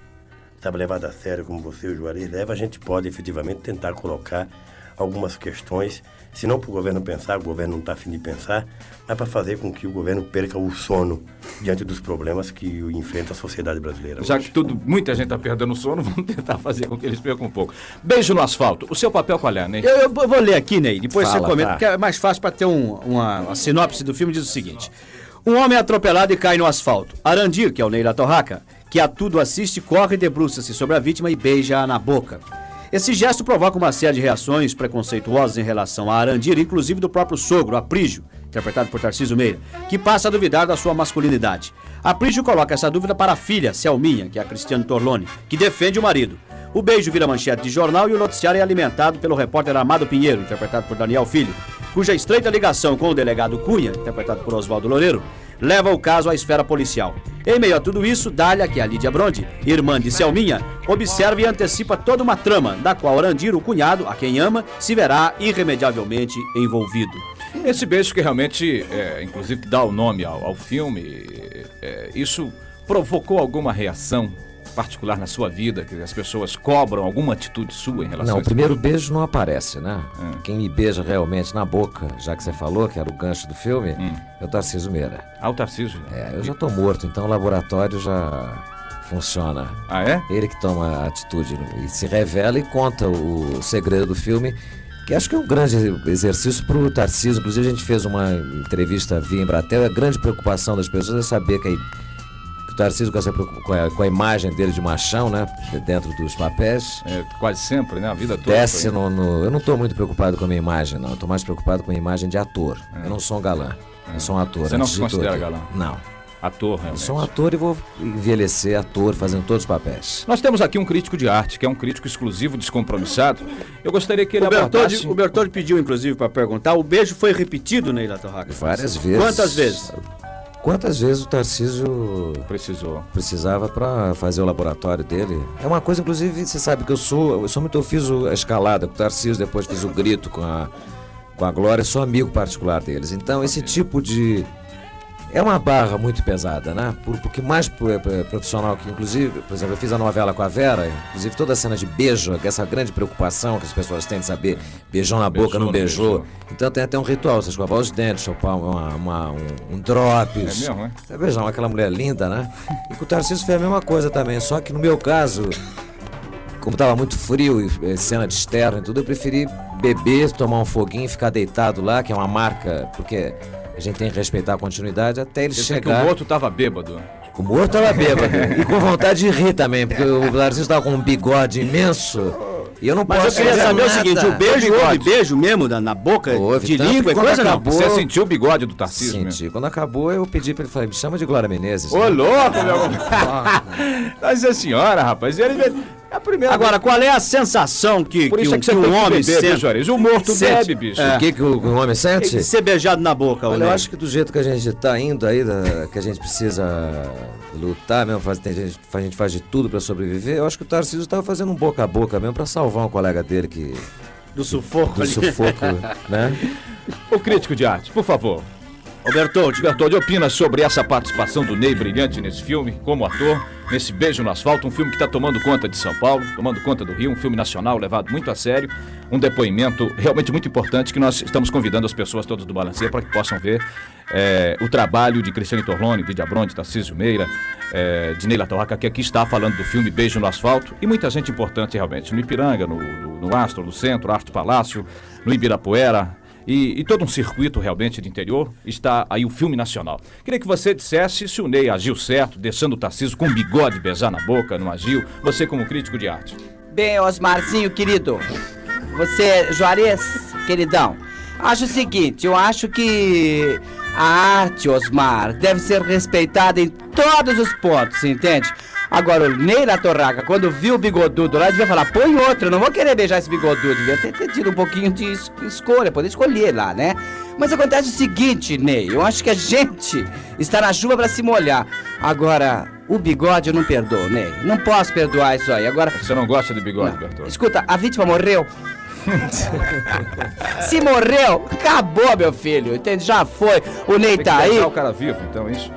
sabe, levado a sério, como você e o Juarez leva, a gente pode efetivamente tentar colocar algumas questões, se não para o governo pensar, o governo não está afim de pensar, mas para fazer com que o governo perca o sono diante dos problemas que enfrenta a sociedade brasileira. Já que muita gente tá perdendo o sono, vamos tentar fazer com que eles percam um pouco. Beijo no Asfalto. O seu papel qual é, Ney? Eu vou ler aqui, Ney, depois Fala, você comenta, tá. porque é mais fácil para ter uma sinopse do filme, diz o seguinte. Um homem é atropelado e cai no asfalto. Arandir, que é o Ney Lató, que a tudo assiste, corre, debruça-se sobre a vítima e beija-a na boca. Esse gesto provoca uma série de reações preconceituosas em relação a Arandir, inclusive do próprio sogro, Aprígio, interpretado por Tarcísio Meira, que passa a duvidar da sua masculinidade. Aprígio coloca essa dúvida para a filha, Selminha, que é a Cristiane Torlone, que defende o marido. O beijo vira manchete de jornal e o noticiário é alimentado pelo repórter Amado Pinheiro, interpretado por Daniel Filho, cuja estreita ligação com o delegado Cunha, interpretado por Oswaldo Loureiro, leva o caso à esfera policial. Em meio a tudo isso, Dália, que é a Lídia Brondi, irmã de Selminha, observa e antecipa toda uma trama, da qual Arandir, o cunhado, a quem ama, se verá irremediavelmente envolvido. Esse beijo que realmente, inclusive, dá o nome ao filme, isso provocou alguma reação particular na sua vida? Que as pessoas cobram alguma atitude sua em relação Não, a o esse primeiro filme? beijo não aparece, né? Quem me beija realmente na boca, já que você falou, que era o gancho do filme, é o Tarcísio Meira. Ah, o Tarcísio? Eu já tô morto, então o laboratório já funciona. Ah, é? Ele que toma a atitude e se revela e conta o segredo do filme, que acho que é um grande exercício pro Tarcísio. Inclusive a gente fez uma entrevista via Embratel, a grande preocupação das pessoas é saber que o Tarcísio com a imagem dele de machão, né? Dentro dos papéis. Quase sempre, né? A vida toda. Desce eu não estou muito preocupado com a minha imagem, não. Eu estou mais preocupado com a imagem de ator. Eu não sou um galã. Eu sou um ator. Você não se considera galã? Não. Ator, realmente. Eu sou um ator e vou envelhecer ator, fazendo todos os papéis. Nós temos aqui um crítico de arte, que é um crítico exclusivo, descompromissado. Eu gostaria que ele abordasse... O Bertoldi pediu, inclusive, para perguntar, o beijo foi repetido, Neila Torraca? Várias vezes. Quantas vezes? Quantas vezes o Tarcísio precisava para fazer o laboratório dele? É uma coisa, inclusive, você sabe que eu fiz a escalada com o Tarcísio, depois fiz o grito com a Glória, sou amigo particular deles. Então, esse tipo de... É uma barra muito pesada, né? Porque mais profissional que, inclusive, por exemplo, eu fiz a novela com a Vera, inclusive toda a cena de beijo, essa grande preocupação que as pessoas têm de saber, beijou na boca, não beijou. Então tem até um ritual, você escovar os dentes, chupar um drops. É mesmo, é? Você beijar aquela mulher linda, né? E com o Tarcísio foi a mesma coisa também, só que no meu caso, como estava muito frio e cena de externo e tudo, eu preferi beber, tomar um foguinho e ficar deitado lá, que é uma marca, porque... A gente tem que respeitar a continuidade até ele chegar. Que o morto estava bêbado. O morto estava bêbado. E com vontade de rir também, porque o Tarcísio estava com um bigode imenso. E eu não posso. Mas eu queria saber o seguinte: houve beijo mesmo na boca? Houve, de língua e coisa acabou, não? Você sentiu o bigode do Tarcísio? Senti. Quando acabou, eu pedi para ele, falei, me chama de Glória Menezes. Ô, louco, meu. Mas a senhora, rapaz, ele... É a primeira Agora, qual é a sensação que Por isso é que você um tem que homem beber, sente? Juarez. O morto bebe, bicho. O que o homem sente? Ser beijado na boca, Olha, eu acho que do jeito que a gente tá indo aí, que a gente precisa lutar mesmo, a gente faz de tudo para sobreviver, eu acho que o Tarcísio estava fazendo um boca a boca mesmo para salvar um colega dele que... Do sufoco. Do sufoco, né? O crítico de arte, por favor. Bertoldi opina sobre essa participação do Ney brilhante nesse filme, como ator, nesse Beijo no Asfalto, um filme que está tomando conta de São Paulo, tomando conta do Rio, um filme nacional levado muito a sério, um depoimento realmente muito importante que nós estamos convidando as pessoas todas do Balanceia para que possam ver o trabalho de Cristiane Torlone, Lídia Bronte, Tarcísio Meira, de Neila Torraca, que aqui está falando do filme Beijo no Asfalto, e muita gente importante realmente, no Ipiranga, no Astro, no Centro, Astro Palácio, no Ibirapuera, e todo um circuito realmente de interior, está aí o filme nacional. Queria que você dissesse se o Ney agiu certo, deixando o Tarcísio com bigode beijar na boca, não agiu, você como crítico de arte. Bem, Osmarzinho, querido, você, Juarez, queridão, acho o seguinte, eu acho que a arte, Osmar, deve ser respeitada em todos os pontos, entende? Agora, o Neila Torraca, quando viu o bigodudo lá, devia falar, põe outro, eu não vou querer beijar esse bigodudo. Devia ter tido um pouquinho de escolha, poder escolher lá, né? Mas acontece o seguinte, Ney, eu acho que a gente está na chuva pra se molhar. Agora, o bigode eu não perdoo, Ney. Não posso perdoar isso aí. Agora... Você não gosta de bigode, Bertoldi? Escuta, a vítima morreu. Se morreu, acabou, meu filho, entende? Já foi. O Ney tá aí. O cara vivo, então, isso?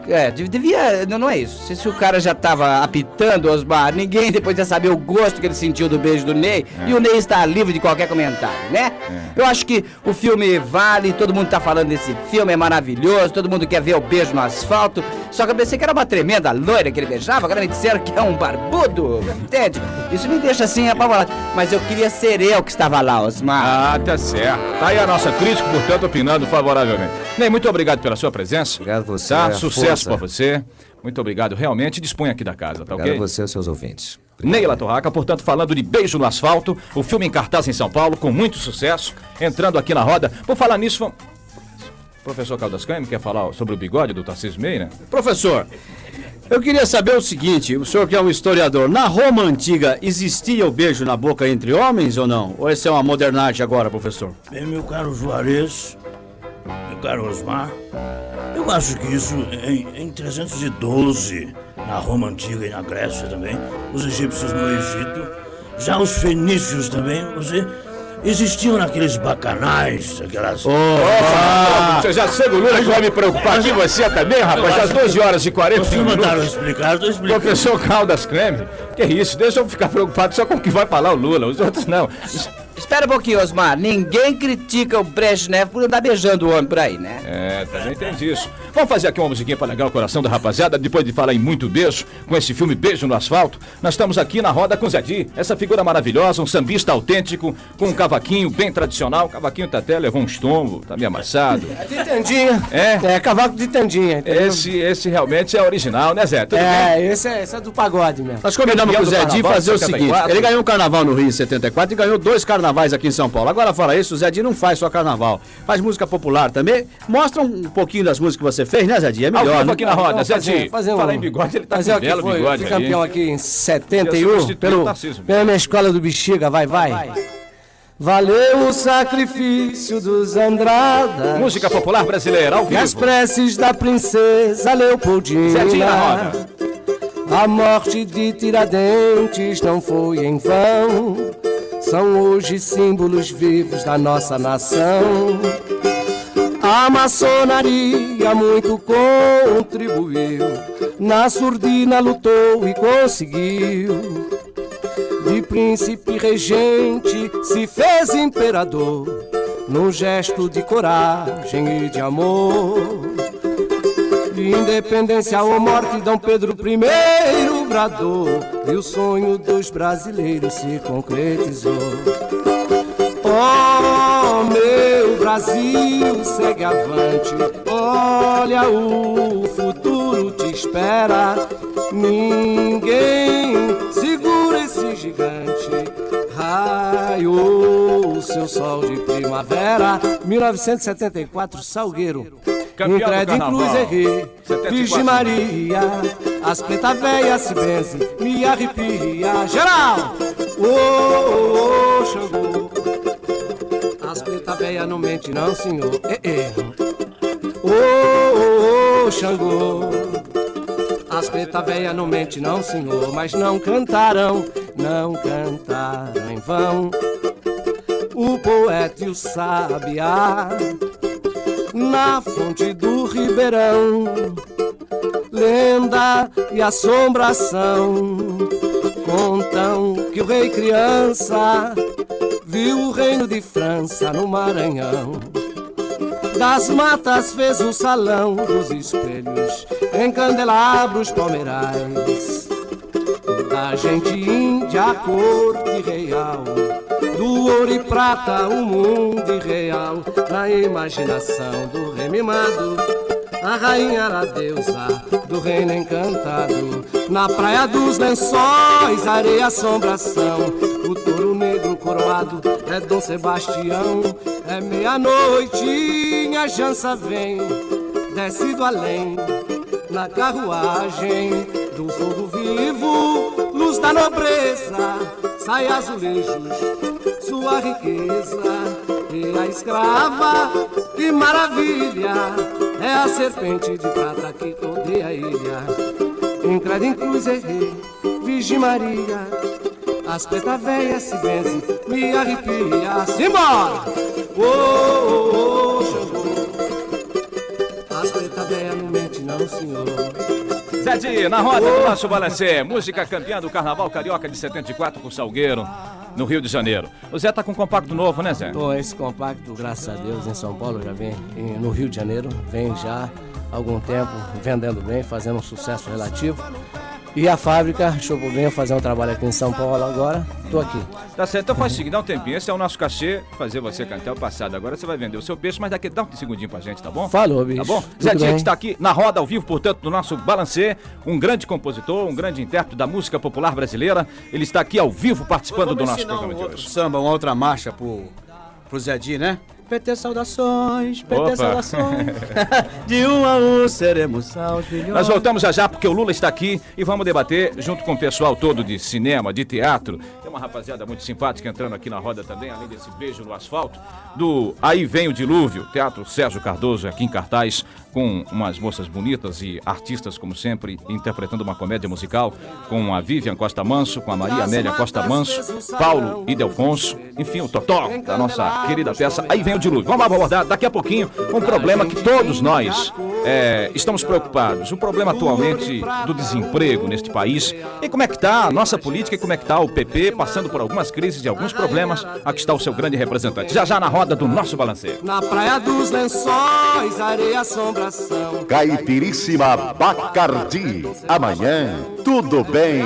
Devia. Não é isso. Se o cara já tava apitando, Osmar, ninguém depois ia saber o gosto que ele sentiu do beijo do Ney. E o Ney está livre de qualquer comentário, né? Eu acho que o filme vale, todo mundo tá falando desse filme, é maravilhoso, todo mundo quer ver o beijo no asfalto. Só que eu pensei que era uma tremenda loira que ele beijava, agora me disseram que é um barbudo, entende? Isso me deixa assim apavorado. Mas eu queria ser eu que estava lá, Osmar. Ah, tá certo. Tá aí a nossa crítica, portanto, opinando favoravelmente. Ney, muito obrigado pela sua presença. Obrigado a você. Tá? Sucesso pra você. Muito obrigado, realmente. Dispõe aqui da casa, tá Obrigado ok? a você e aos seus ouvintes. Neila Torraca, portanto, falando de Beijo no Asfalto, o filme em cartaz em São Paulo, com muito sucesso, entrando aqui na roda. Por falar nisso, vamos... Professor Caldas Caime quer falar sobre o bigode do Tarcísio Meira? Professor, eu queria saber o seguinte, o senhor que é um historiador, na Roma Antiga existia o beijo na boca entre homens ou não? Ou essa é uma modernagem agora, professor? Bem, meu caro Juarez, meu caro Osmar, eu acho que isso em 312, na Roma Antiga e na Grécia também, os egípcios no Egito, já os fenícios também, existiam naqueles bacanais, aquelas... Você já segurou que vai me preocupar aqui, você também, rapaz? Já às 12 horas e 40 Vocês minutos. mandaram explicar, eu tô explicando. Professor Caldas Creme, que isso? Deixa eu ficar preocupado só com o que vai falar o Lula, os outros não. Espera um pouquinho, Osmar. Ninguém critica o Brezhnev por andar beijando o homem por aí, né? É, também tem disso. Vamos fazer aqui uma musiquinha para alegrar o coração da rapaziada, depois de falar em muito beijo, com esse filme Beijo no Asfalto. Nós estamos aqui na roda com o Zé Di, essa figura maravilhosa, um sambista autêntico, com um cavaquinho bem tradicional. O cavaquinho tá até levou um estombo, tá meio amassado. É de tandinha. É, cavaco de tandinha. Entendeu? Esse realmente é original, né, Zé? Tudo bem? Esse é do pagode mesmo. Nós combinamos com o Zé Di fazer o seguinte: ele ganhou um carnaval no Rio em 74 e ganhou 2 carnavais aqui em São Paulo. Agora, fora isso, o Zé Di não faz só carnaval, faz música popular também. Mostra um pouquinho das músicas que você fez, né, Zé Di? É melhor. Aqui na roda, Zé Di. Fala em bigode, ele tá com um belo bigode. Fui campeão aqui em 71 pela minha escola do Bexiga, vai. Valeu o sacrifício dos Andrada. Música popular brasileira, ao vivo. E as preces da princesa Leopoldina. Zé Di na roda. A morte de Tiradentes não foi em vão. São hoje símbolos vivos da nossa nação. A maçonaria muito contribuiu. Na surdina lutou e conseguiu. De príncipe regente se fez imperador, num gesto de coragem e de amor. De independência ou morte, Dom Pedro I bradou, e o sonho dos brasileiros se concretizou. Oh, meu Brasil, segue avante, olha, o futuro te espera. Ninguém segura esse gigante, raiou o seu sol de primavera. 1974, Salgueiro. Incrédulo Cruz Errei, Virgem Maria, as preta véia se benzem, me arrepia. Geral! Ô, Xangô, as preta véia não mente não, senhor. Ô, Xangô, as preta véia não mente não, senhor. Mas não cantaram em vão. O poeta e o sabiá na fonte do Ribeirão, lenda e assombração contam que o rei criança viu o reino de França no Maranhão. Das matas fez o salão dos espelhos, em candelabros palmeirais. Da gente índia a corte real, do ouro e prata o mundo irreal. Na imaginação do rei mimado, a rainha era a deusa do reino encantado. Na praia dos lençóis, areia assombração, o touro negro coroado é Dom Sebastião. É meia-noite, a jança vem, desce do além, na carruagem do fogo vivo, luz da nobreza, sai azulejos, sua riqueza. E a escrava, que maravilha, é a serpente de prata que rodeia a ilha. Incrédulo em cruz errei, Virgem Maria, as preta véias se benzem, me arrepia. Simbora! Ô, Xangô, as preta véias não mente não, senhor. Zé Di, na roda do nosso balancê, música campeã do Carnaval Carioca de 74 com Salgueiro, no Rio de Janeiro. O Zé tá com um compacto novo, né, Zé? Bom, esse compacto, graças a Deus, em São Paulo já vem, e no Rio de Janeiro vem já há algum tempo vendendo bem, fazendo um sucesso relativo. E a fábrica, deixou por bem fazer um trabalho aqui em São Paulo agora, tô aqui. Tá certo, então faz o seguinte, dá um tempinho, esse é o nosso cachê, fazer você cantar o passado. Agora você vai vender o seu peixe, mas daqui dá um segundinho pra gente, tá bom? Falou, bicho. Tá bom? Zé Di está aqui na roda ao vivo, portanto, do nosso balancê, um grande compositor, um grande intérprete da música popular brasileira. Ele está aqui ao vivo participando do nosso programa de hoje. Samba, uma outra marcha pro Zé Di, né? PT saudações, PT Opa. saudações. De 1 a 1 seremos aos milhões. Nós voltamos já porque o Lula está aqui e vamos debater junto com o pessoal todo de cinema, de teatro. Tem uma rapaziada muito simpática entrando aqui na roda também, além desse beijo no asfalto, do Aí Vem o Dilúvio, Teatro Sérgio Cardoso, aqui em cartaz, com umas moças bonitas e artistas, como sempre, interpretando uma comédia musical, com a Vivian Costa Manso, com a Maria Amélia Costa Manso, Paulo Idelfonso, enfim, o Totó, da nossa querida peça Aí Vem o Dilúvio. Vamos abordar daqui a pouquinho um problema que todos nós estamos preocupados, o problema atualmente do desemprego neste país. E como é que está a nossa política e como é que está o PP, passando por algumas crises e alguns problemas. Aqui está o seu grande representante, já na roda do nosso balanceio. Na praia dos lençóis, areia, assombração. Caipiríssima Bacardi. Amanhã, tudo bem.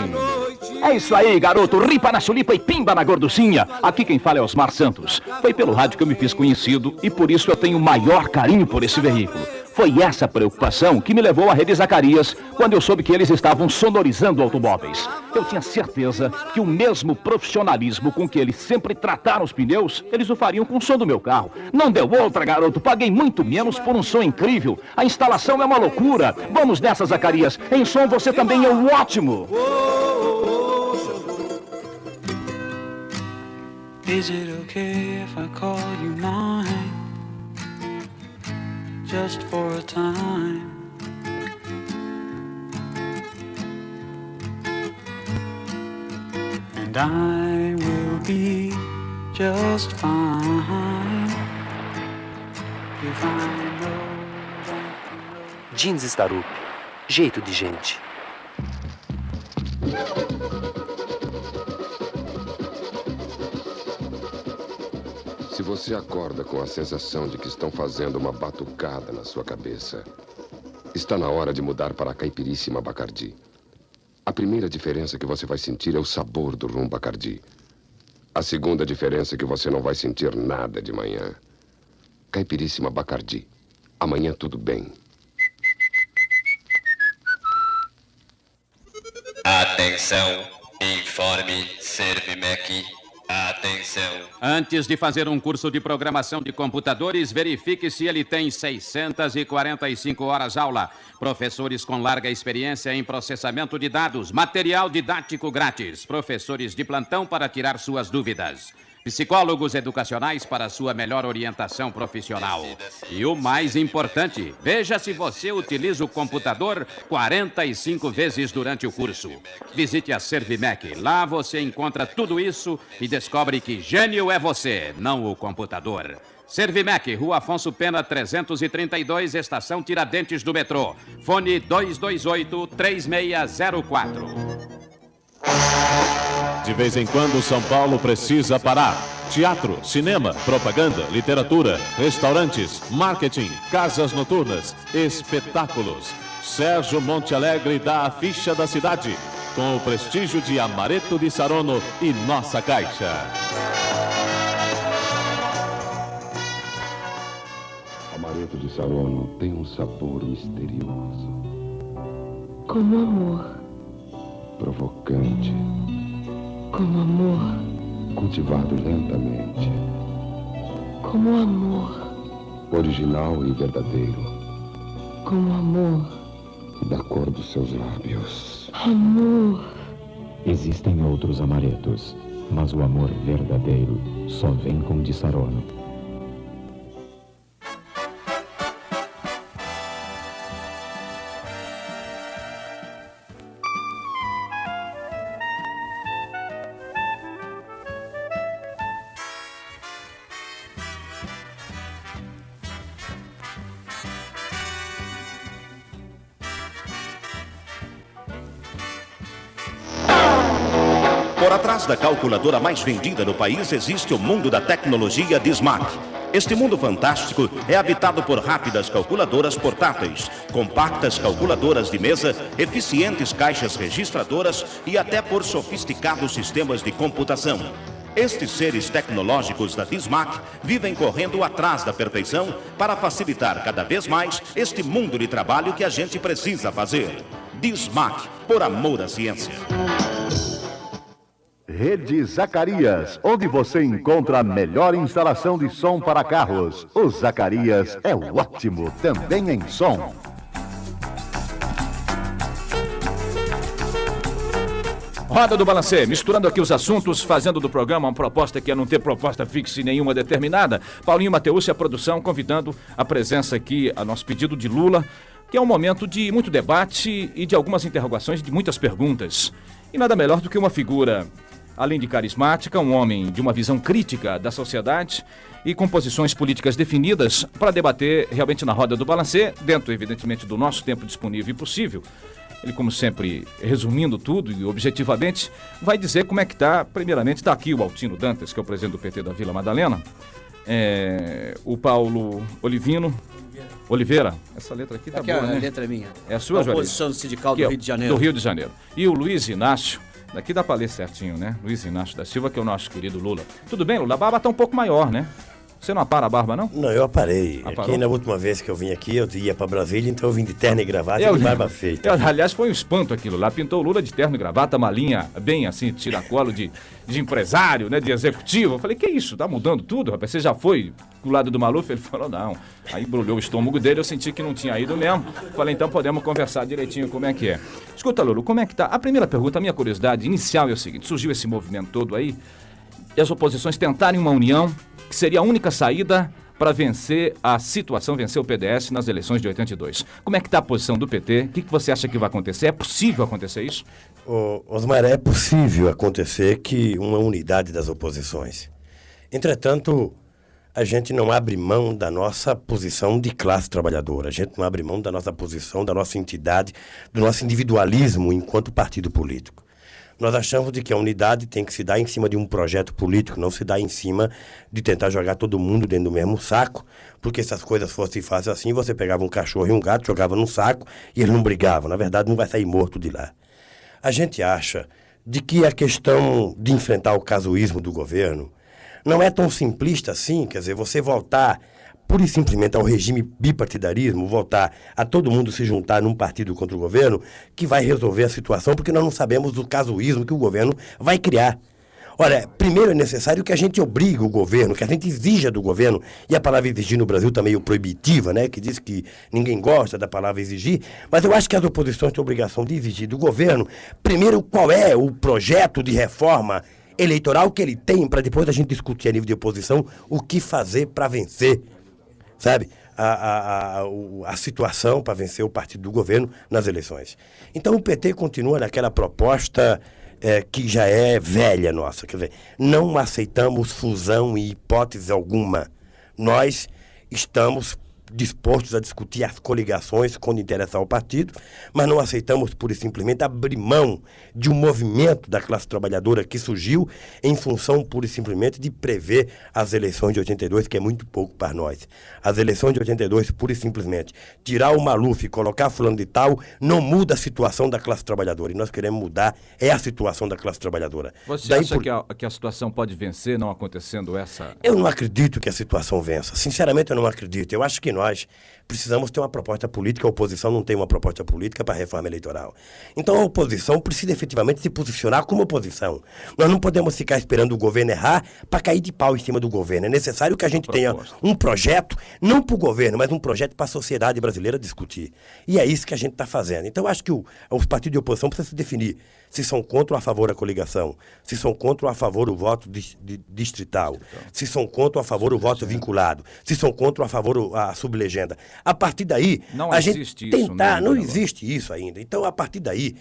É isso aí, garoto. Ripa na chulipa e pimba na gorducinha. Aqui quem fala é Osmar Santos. Foi pelo rádio que eu me fiz conhecido e por isso eu tenho o maior carinho por esse veículo. Foi essa preocupação que me levou à Rede Zacarias quando eu soube que eles estavam sonorizando automóveis. Eu tinha certeza que o mesmo profissionalismo com que eles sempre trataram os pneus, eles o fariam com o som do meu carro. Não deu outra, garoto. Paguei muito menos por um som incrível. A instalação é uma loucura. Vamos nessa, Zacarias. Em som você também é um ótimo. Is it okay if I call you mine? Just for a time. And I will be just fine if I know. Jeans Starup, jeito de gente. Se você acorda com a sensação de que estão fazendo uma batucada na sua cabeça, está na hora de mudar para a Caipiríssima Bacardi. A primeira diferença que você vai sentir é o sabor do rum Bacardi. A segunda diferença é que você não vai sentir nada de manhã. Caipiríssima Bacardi. Amanhã tudo bem. Atenção, informe Servimec. Atenção. Antes de fazer um curso de programação de computadores, verifique se ele tem 645 horas aula. Professores com larga experiência em processamento de dados. Material didático grátis. Professores de plantão para tirar suas dúvidas. Psicólogos educacionais para sua melhor orientação profissional. E o mais importante, veja se você utiliza o computador 45 vezes durante o curso. Visite a Servimec. Lá você encontra tudo isso e descobre que gênio é você, não o computador. Servimec, Rua Afonso Pena 332, Estação Tiradentes do metrô. Fone 228-3604. De vez em quando, São Paulo precisa parar. Teatro, cinema, propaganda, literatura, restaurantes, marketing, casas noturnas, espetáculos. Sérgio Monte Alegre dá a ficha da cidade, com o prestígio de Amaretto di Saronno e Nossa Caixa. Amaretto di Saronno tem um sabor misterioso, Como amor, provocante, como amor, cultivado lentamente, como amor, original e verdadeiro, como amor, da cor dos seus lábios. amor. Existem outros amaretos, mas o amor verdadeiro só vem com Di Saronno. Por atrás da calculadora mais vendida no país existe o mundo da tecnologia Dismac. Este mundo fantástico é habitado por rápidas calculadoras portáteis, compactas calculadoras de mesa, eficientes caixas registradoras e até por sofisticados sistemas de computação. Estes seres tecnológicos da Dismac vivem correndo atrás da perfeição para facilitar cada vez mais este mundo de trabalho que a gente precisa fazer. Dismac, por amor à ciência. Rede Zacarias, onde você encontra a melhor instalação de som para carros. O Zacarias é ótimo também em som. Roda do Balancê, misturando aqui os assuntos, fazendo do programa uma proposta que é não ter proposta fixa em nenhuma determinada. Paulinho Mateus e a produção convidando a presença aqui, a nosso pedido de Lula, que é um momento de muito debate e de algumas interrogações, de muitas perguntas. E nada melhor do que uma figura, além de carismática, um homem de uma visão crítica da sociedade e com posições políticas definidas para debater realmente na Roda do Balancê, dentro, evidentemente, do nosso tempo disponível e possível. Ele, como sempre, resumindo tudo e objetivamente, vai dizer como é que está, primeiramente, está aqui o Altino Dantas, que é o presidente do PT da Vila Madalena, o Paulo Oliveira, essa letra aqui tá aqui boa, a né? letra é minha. É a sua, Juarez? Oposição sindical do Rio de Janeiro. Do Rio de Janeiro. E o Luiz Inácio, daqui dá pra ler certinho, né? Luiz Inácio da Silva, que é o nosso querido Lula. Tudo bem, Lula? A barba tá um pouco maior, né? Você não apara a barba, não? Não, eu aparei. Aparou? Aqui na última vez que eu vim aqui, eu ia pra Brasília, então eu vim de terno e gravata e de barba feita. Aliás, foi um espanto aquilo lá. Pintou o Lula de terno e gravata, uma linha bem assim, tiracolo de empresário, né? De executivo. Eu falei, que isso? Tá mudando tudo, rapaz? Você já foi do lado do Maluf? Ele falou, não. Aí embrulhou o estômago dele, eu senti que não tinha ido mesmo. Falei, então podemos conversar direitinho como é que é. Escuta, Lula, como é que tá? A primeira pergunta, a minha curiosidade inicial é o seguinte. Surgiu esse movimento todo aí, e as oposições tentarem uma união, que seria a única saída para vencer a situação, vencer o PDS nas eleições de 82. Como é que está a posição do PT? O que você acha que vai acontecer? É possível acontecer isso? Osmar, é possível acontecer que uma unidade das oposições. Entretanto, a gente não abre mão da nossa posição de classe trabalhadora, a gente não abre mão da nossa posição, da nossa entidade, do nosso individualismo enquanto partido político. Nós achamos de que a unidade tem que se dar em cima de um projeto político, não se dá em cima de tentar jogar todo mundo dentro do mesmo saco, porque se as coisas fossem fáceis assim, você pegava um cachorro e um gato, jogava num saco e eles não brigavam. Na verdade, não vai sair morto de lá. A gente acha de que a questão de enfrentar o casuísmo do governo não é tão simplista assim, quer dizer, você voltar pura e simplesmente ao regime bipartidarismo, voltar a todo mundo se juntar num partido contra o governo, que vai resolver a situação, porque nós não sabemos do casuísmo que o governo vai criar. Olha, primeiro é necessário que a gente obrigue o governo, que a gente exija do governo, e a palavra exigir no Brasil está meio proibitiva, né, que diz que ninguém gosta da palavra exigir, mas eu acho que as oposições têm a obrigação de exigir do governo, primeiro, qual é o projeto de reforma eleitoral que ele tem, para depois a gente discutir a nível de oposição o que fazer para vencer, sabe, a situação para vencer o partido do governo nas eleições. Então o PT continua naquela proposta que já é velha nossa, quer dizer, não aceitamos fusão em hipótese alguma. Nós estamos dispostos a discutir as coligações quando interessar ao partido, mas não aceitamos pura e simplesmente abrir mão de um movimento da classe trabalhadora que surgiu em função pura e simplesmente de prever as eleições de 82, que é muito pouco para nós. As eleições de 82, pura e simplesmente, tirar o Maluf e colocar fulano de tal, não muda a situação da classe trabalhadora. E nós queremos mudar a situação da classe trabalhadora. Você acha que a situação pode vencer não acontecendo essa... Eu não acredito que a situação vença. Sinceramente, eu não acredito. Eu acho que nós precisamos ter uma proposta política. A oposição não tem uma proposta política para a reforma eleitoral. Então a oposição precisa efetivamente se posicionar como oposição. Nós não podemos ficar esperando o governo errar para cair de pau em cima do governo. É necessário que a gente tenha um projeto, não para o governo, mas um projeto para a sociedade brasileira discutir. E é isso que a gente está fazendo. Então eu acho que os partidos de oposição precisam se definir se são contra ou a favor da coligação, se são contra ou a favor do voto distrital, se são contra ou a favor do voto vinculado, se são contra ou a favor a sublegenda. A partir daí, não a existe gente isso, tentar... né, Não existe isso ainda. Então, a partir daí,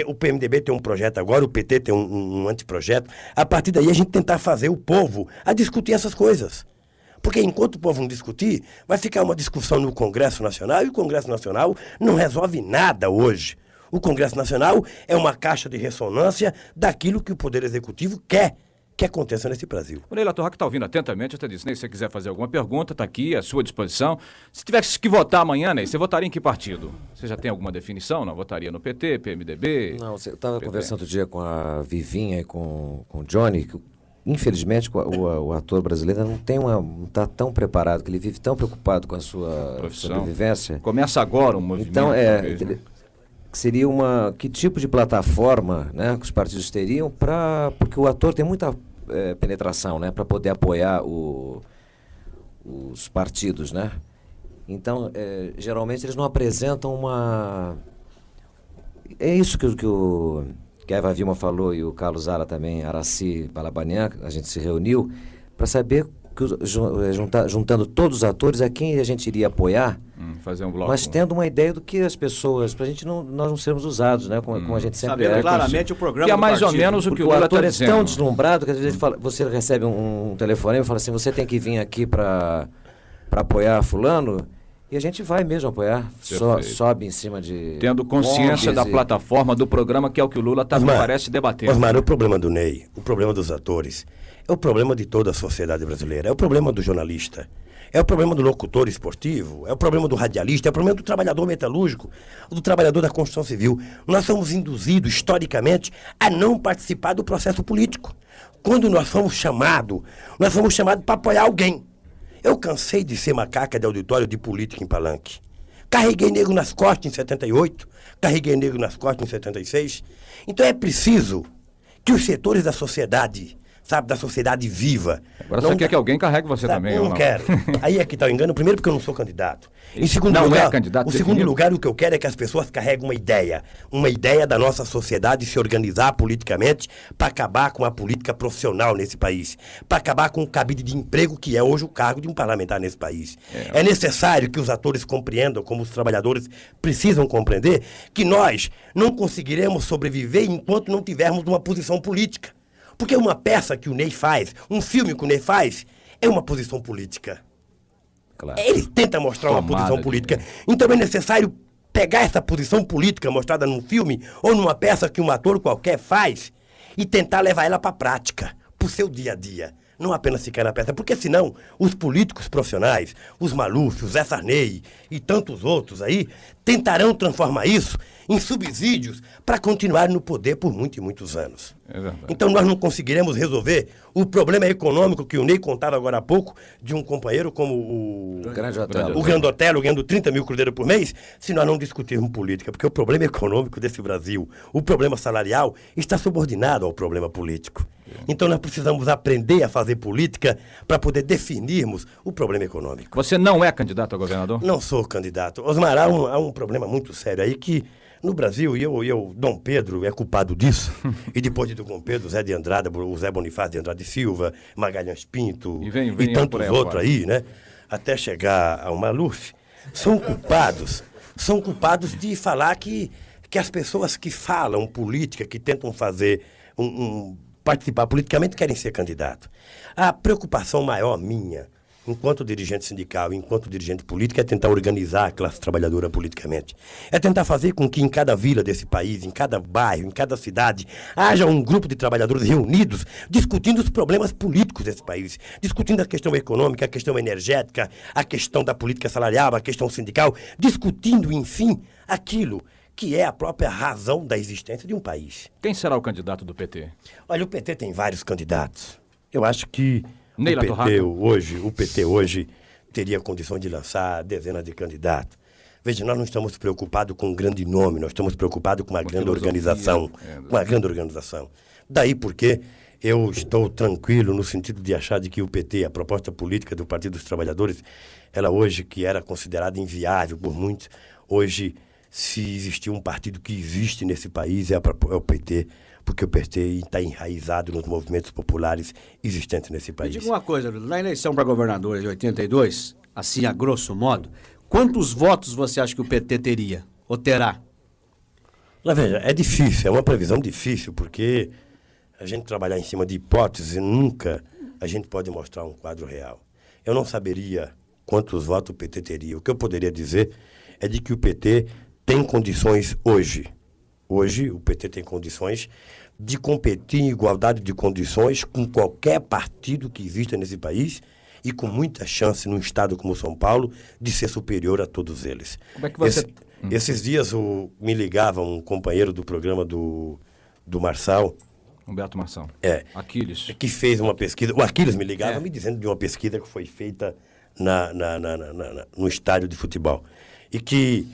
o PMDB tem um projeto agora, o PT tem um anteprojeto. A partir daí, a gente tentar fazer o povo a discutir essas coisas. Porque enquanto o povo não discutir, vai ficar uma discussão no Congresso Nacional, e o Congresso Nacional não resolve nada hoje. O Congresso Nacional é uma caixa de ressonância daquilo que o Poder Executivo quer que aconteça nesse Brasil. O Neila Torraca está ouvindo atentamente, eu até disse, Ney, se você quiser fazer alguma pergunta, está aqui à sua disposição. Se tivesse que votar amanhã, Ney, você votaria em que partido? Você já tem alguma definição? Não? Votaria no PT, PMDB? Não, eu estava conversando outro dia com a Vivinha e com o Johnny, que infelizmente o ator brasileiro não está tão preparado, que ele vive tão preocupado com a sua sobrevivência. Começa agora um movimento. Então, que seria que tipo de plataforma, né, que os partidos teriam porque o ator tem muita penetração, né, para poder apoiar os partidos, né? Então, geralmente eles não apresentam É isso que a Eva Vilma falou e o Carlos Zara também, Araci Balabanian, a gente se reuniu para saber, juntando todos os atores, a quem a gente iria apoiar, fazer um bloco. mas tendo uma ideia do que as pessoas, para nós não sermos usados, né, como a gente sempre Sabendo claramente o programa que é do mais ou partido. menos o que o o Lula ator está é dizendo. tão deslumbrado que às vezes você recebe um telefonema e fala assim, você tem que vir aqui para apoiar fulano, e a gente vai mesmo apoiar, sobe em cima de... Tendo consciência da ONGs plataforma do programa, que é o que o Lula parece debatendo. Osmar, o problema do Ney, o problema dos atores, é o problema de toda a sociedade brasileira, é o problema do jornalista, é o problema do locutor esportivo, é o problema do radialista, é o problema do trabalhador metalúrgico, do trabalhador da construção civil. Nós somos induzidos, historicamente, a não participar do processo político. Quando nós fomos chamados para apoiar alguém. Eu cansei de ser macaca de auditório de política em palanque. Carreguei negro nas costas em 78, carreguei negro nas costas em 76. Então é preciso que os setores da sociedade, da sociedade viva... Agora você quer que alguém carregue você também, eu ou não quero. Aí é que está o engano. Primeiro porque eu não sou candidato. Em segundo Não lugar, é candidato o segundo definido? lugar, o que eu quero é que as pessoas carreguem uma ideia da nossa sociedade se organizar politicamente para acabar com a política profissional nesse país, para acabar com o cabide de emprego que é hoje o cargo de um parlamentar nesse país. É necessário que os atores compreendam, como os trabalhadores precisam compreender, que nós não conseguiremos sobreviver enquanto não tivermos uma posição política. Porque uma peça que o Ney faz, um filme que o Ney faz, é uma posição política. Claro. Ele tenta mostrar uma posição política. Então é necessário pegar essa posição política mostrada num filme ou numa peça que um ator qualquer faz e tentar levar ela para a prática, para o seu dia a dia. Não apenas ficar na peça, porque senão os políticos profissionais, os Maluf, o Zé Sarney e tantos outros aí, tentarão transformar isso em subsídios para continuar no poder por muitos e muitos anos. Então nós não conseguiremos resolver o problema econômico que o Ney contava agora há pouco, de um companheiro como o Grande Otelo ganhando 30 mil cruzeiros por mês, se nós não discutirmos política, porque o problema econômico desse Brasil, o problema salarial, está subordinado ao problema político. Então nós precisamos aprender a fazer política para poder definirmos o problema econômico. Você não é candidato a governador? Não sou candidato. Osmar, há um problema muito sério aí que no Brasil, Dom Pedro é culpado disso, e depois de Dom Pedro, Zé de Andrade, o Zé Bonifácio de Andrade Silva, Magalhães Pinto e tantos outros aí, né? Até chegar ao Maluf, são culpados de falar que as pessoas que falam política, que tentam fazer participar politicamente, querem ser candidato. A preocupação maior minha, enquanto dirigente sindical, enquanto dirigente político, é tentar organizar a classe trabalhadora politicamente. É tentar fazer com que em cada vila desse país, em cada bairro, em cada cidade, haja um grupo de trabalhadores reunidos, discutindo os problemas políticos desse país, discutindo a questão econômica, a questão energética, a questão da política salarial, a questão sindical, discutindo, enfim, aquilo que é a própria razão da existência de um país. Quem será o candidato do PT? Olha, o PT tem vários candidatos. Eu acho que Neila o PT hoje teria condições de lançar dezenas de candidatos. Veja, nós não estamos preocupados com um grande nome, nós estamos preocupados com uma grande organização. Daí porque eu estou tranquilo no sentido de achar de que o PT, a proposta política do Partido dos Trabalhadores, ela hoje, que era considerada inviável por muitos, hoje, se existir um partido que existe nesse país, é o PT, porque o PT está enraizado nos movimentos populares existentes nesse país. Me diga uma coisa, na eleição para governador de 82, assim a grosso modo, quantos votos você acha que o PT teria, ou terá? Mas veja, é difícil, é uma previsão difícil, porque a gente trabalhar em cima de hipóteses, nunca a gente pode mostrar um quadro real. Eu não saberia quantos votos o PT teria. O que eu poderia dizer é de que o PT tem condições hoje. Hoje, o PT tem condições de competir em igualdade de condições com qualquer partido que exista nesse país e com muita chance num estado como São Paulo de ser superior a todos eles. Como é que você... Esses dias me ligava um companheiro do programa do Marçal. Humberto Marçal. Aquiles. Que fez uma pesquisa. O Aquiles me ligava me dizendo de uma pesquisa que foi feita no estádio de futebol. E que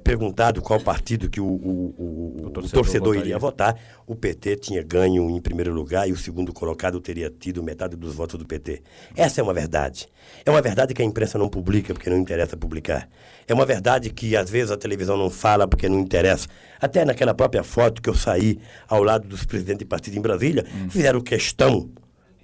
perguntado qual partido que o torcedor iria votar, o PT tinha ganho em primeiro lugar e o segundo colocado teria tido metade dos votos do PT. Essa é uma verdade. É uma verdade que a imprensa não publica porque não interessa publicar. É uma verdade que às vezes a televisão não fala porque não interessa. Até naquela própria foto que eu saí ao lado dos presidentes de partido em Brasília, fizeram questão,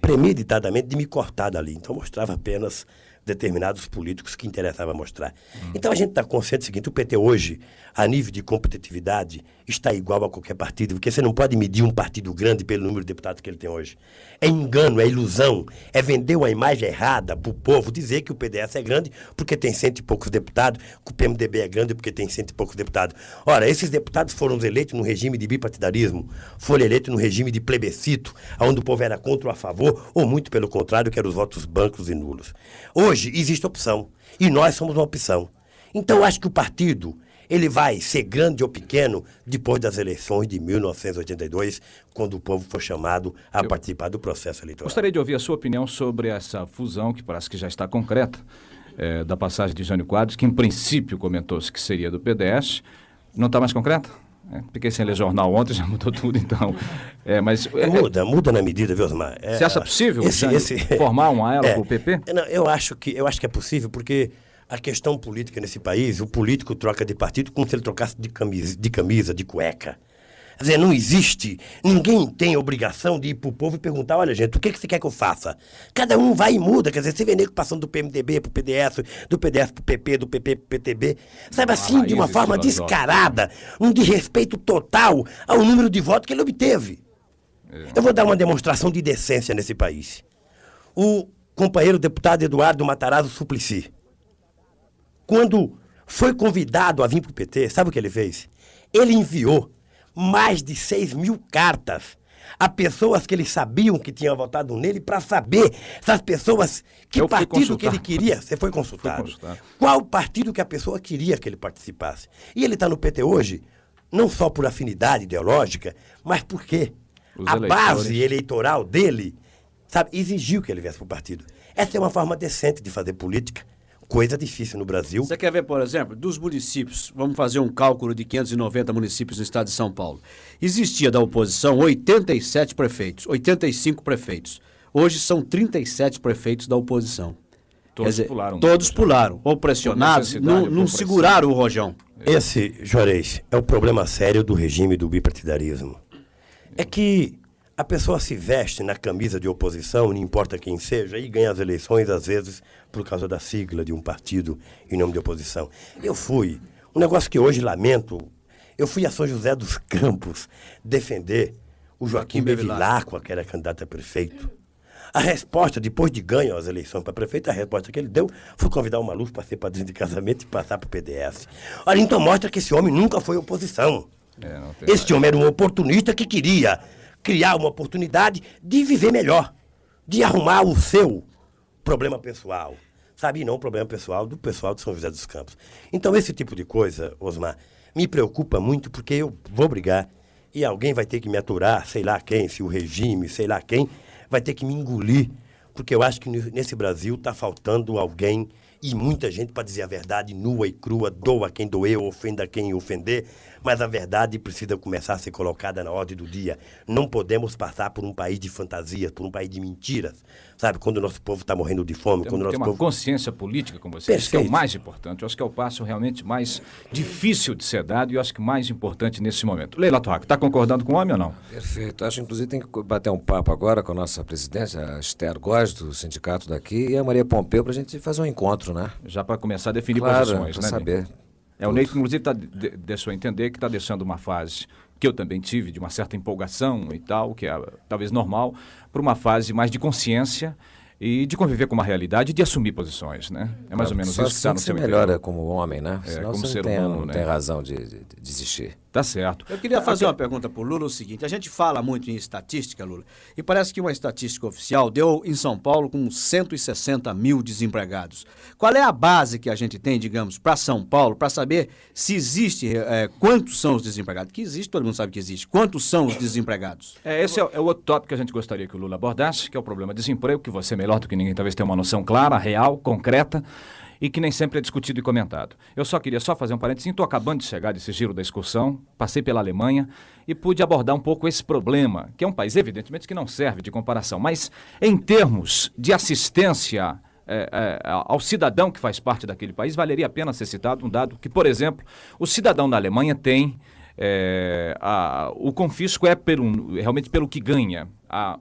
premeditadamente, de me cortar dali. Então mostrava apenas determinados políticos que interessava mostrar. Então a gente está consciente do seguinte: o PT hoje, a nível de competitividade, está igual a qualquer partido, porque você não pode medir um partido grande pelo número de deputados que ele tem hoje. É engano, é ilusão, é vender uma imagem errada para o povo, dizer que o PDS é grande porque tem 100 e poucos deputados, que o PMDB é grande porque tem 100 e poucos deputados. Ora, esses deputados foram eleitos no regime de bipartidarismo, foram eleitos no regime de plebiscito, onde o povo era contra ou a favor, ou muito pelo contrário, que eram os votos brancos e nulos. Hoje existe opção, e nós somos uma opção. Então, eu acho que o partido, ele vai ser grande ou pequeno depois das eleições de 1982, quando o povo for chamado a participar do processo eleitoral. Gostaria de ouvir a sua opinião sobre essa fusão, que parece que já está concreta, da passagem de Jânio Quadros, que em princípio comentou-se que seria do PDS. Não está mais concreta? Fiquei sem ler jornal ontem, já mudou tudo, então. Muda na medida, viu, Osmar? Você acha possível formar uma ala com o PP? Não, eu acho que é possível, porque a questão política nesse país, o político troca de partido como se ele trocasse de camisa, de cueca. Quer dizer, não existe, ninguém tem obrigação de ir pro povo e perguntar: olha, gente, o que você quer que eu faça? Cada um vai e muda, quer dizer, você vê nego passando do PMDB pro PDS, do PDS pro PP, do PP pro PTB, sabe assim, de uma forma descarada, um desrespeito total ao número de votos que ele obteve. Eu vou dar uma demonstração de decência nesse país. O companheiro deputado Eduardo Matarazzo Suplicy, quando foi convidado a vir pro PT, sabe o que ele fez? Ele enviou mais de 6 mil cartas a pessoas que eles sabiam que tinham votado nele, para saber se as pessoas, que partido que ele queria. Você foi consultado. Qual partido que a pessoa queria que ele participasse. E ele está no PT hoje, não só por afinidade ideológica, mas porque a base eleitoral dele, sabe, exigiu que ele viesse para o partido. Essa é uma forma decente de fazer política. Coisa difícil no Brasil. Você quer ver, por exemplo, dos municípios, vamos fazer um cálculo de 590 municípios no estado de São Paulo. Existia da oposição 87 prefeitos, 85 prefeitos. Hoje são 37 prefeitos da oposição. Todos pularam, ou pressionados, não seguraram o rojão. Esse, Juarez, é o problema sério do regime do bipartidarismo. É que a pessoa se veste na camisa de oposição, não importa quem seja, e ganha as eleições, às vezes, por causa da sigla de um partido em nome de oposição. Um negócio que hoje lamento, eu fui a São José dos Campos defender o Joaquim Bevilacqua, que era candidato a prefeito. A resposta, depois de ganho as eleições para prefeito, a resposta que ele deu foi convidar o Maluf para ser padrinho de casamento e passar para o PDS. Olha, então mostra que esse homem nunca foi oposição. Esse homem era um oportunista que queria criar uma oportunidade de viver melhor, de arrumar o seu problema pessoal, sabe? E não o problema pessoal do pessoal de São José dos Campos. Então, esse tipo de coisa, Osmar, me preocupa muito, porque eu vou brigar e alguém vai ter que me aturar, sei lá quem, se o regime, sei lá quem, vai ter que me engolir, porque eu acho que nesse Brasil está faltando alguém e muita gente para dizer a verdade nua e crua, doa quem doer, ofenda quem ofender, mas a verdade precisa começar a ser colocada na ordem do dia. Não podemos passar por um país de fantasias, por um país de mentiras, sabe? Quando o nosso povo está morrendo de fome, quando o nosso povo... uma consciência política, como você disse, que é o mais importante. Eu acho que é o passo realmente mais difícil de ser dado e eu acho que mais importante nesse momento. Leila Torraca, está concordando com o homem ou não? Perfeito. Acho, inclusive, tem que bater um papo agora com a nossa presidente, a Esther Góes, do sindicato daqui, e a Maria Pompeu, para a gente fazer um encontro, né? Já para começar a definir posições, né? Saber. O Ney, inclusive, deixou entender que está deixando uma fase que eu também tive, de uma certa empolgação e tal, que é talvez normal, para uma fase mais de consciência e de conviver com uma realidade e de assumir posições, né? É mais ou menos isso que está no seu melhora interior. Como homem, né? Senão como você ser humano, não tem razão de desistir. Tá certo. Eu queria fazer uma pergunta para o Lula, o seguinte: a gente fala muito em estatística, Lula, e parece que uma estatística oficial deu em São Paulo com 160 mil desempregados. Qual é a base que a gente tem, digamos, para São Paulo, para saber se existe, quantos são os desempregados? Que existe, todo mundo sabe que existe. Quantos são os desempregados? Esse é o outro tópico que a gente gostaria que o Lula abordasse, que é o problema do desemprego, que você merece. melhor do que ninguém talvez tenha uma noção clara, real, concreta, e que nem sempre é discutido e comentado. Eu só queria fazer um parênteses. Estou acabando de chegar desse giro da excursão, passei pela Alemanha e pude abordar um pouco esse problema, que é um país, evidentemente, que não serve de comparação, mas em termos de assistência ao cidadão que faz parte daquele país, valeria a pena ser citado um dado que, por exemplo, o cidadão da Alemanha tem, o confisco realmente pelo que ganha,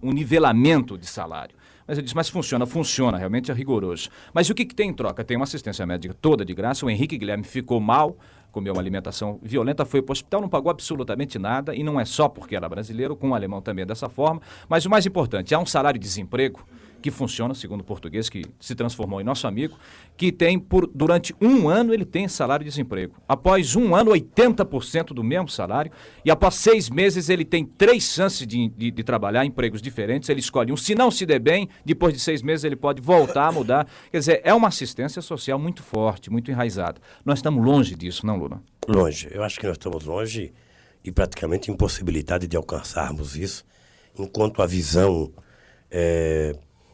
um nivelamento de salário. Mas eu disse, mas funciona, realmente é rigoroso. Mas o que tem em troca? Tem uma assistência médica toda de graça. O Henrique Guilherme ficou mal, comeu uma alimentação violenta, foi para o hospital, não pagou absolutamente nada, e não é só porque era brasileiro, com o alemão também é dessa forma. Mas o mais importante, há um salário de desemprego que funciona, segundo o português, que se transformou em nosso amigo, que tem, durante um ano, ele tem salário de desemprego. Após um ano, 80% do mesmo salário, e após 6 meses, ele tem 3 chances de trabalhar em empregos diferentes, ele escolhe um. Se não se der bem, depois de 6 meses, ele pode voltar a mudar. Quer dizer, é uma assistência social muito forte, muito enraizada. Nós estamos longe disso, não, Lula? Longe. Eu acho que nós estamos longe e praticamente impossibilidade de alcançarmos isso, enquanto a visão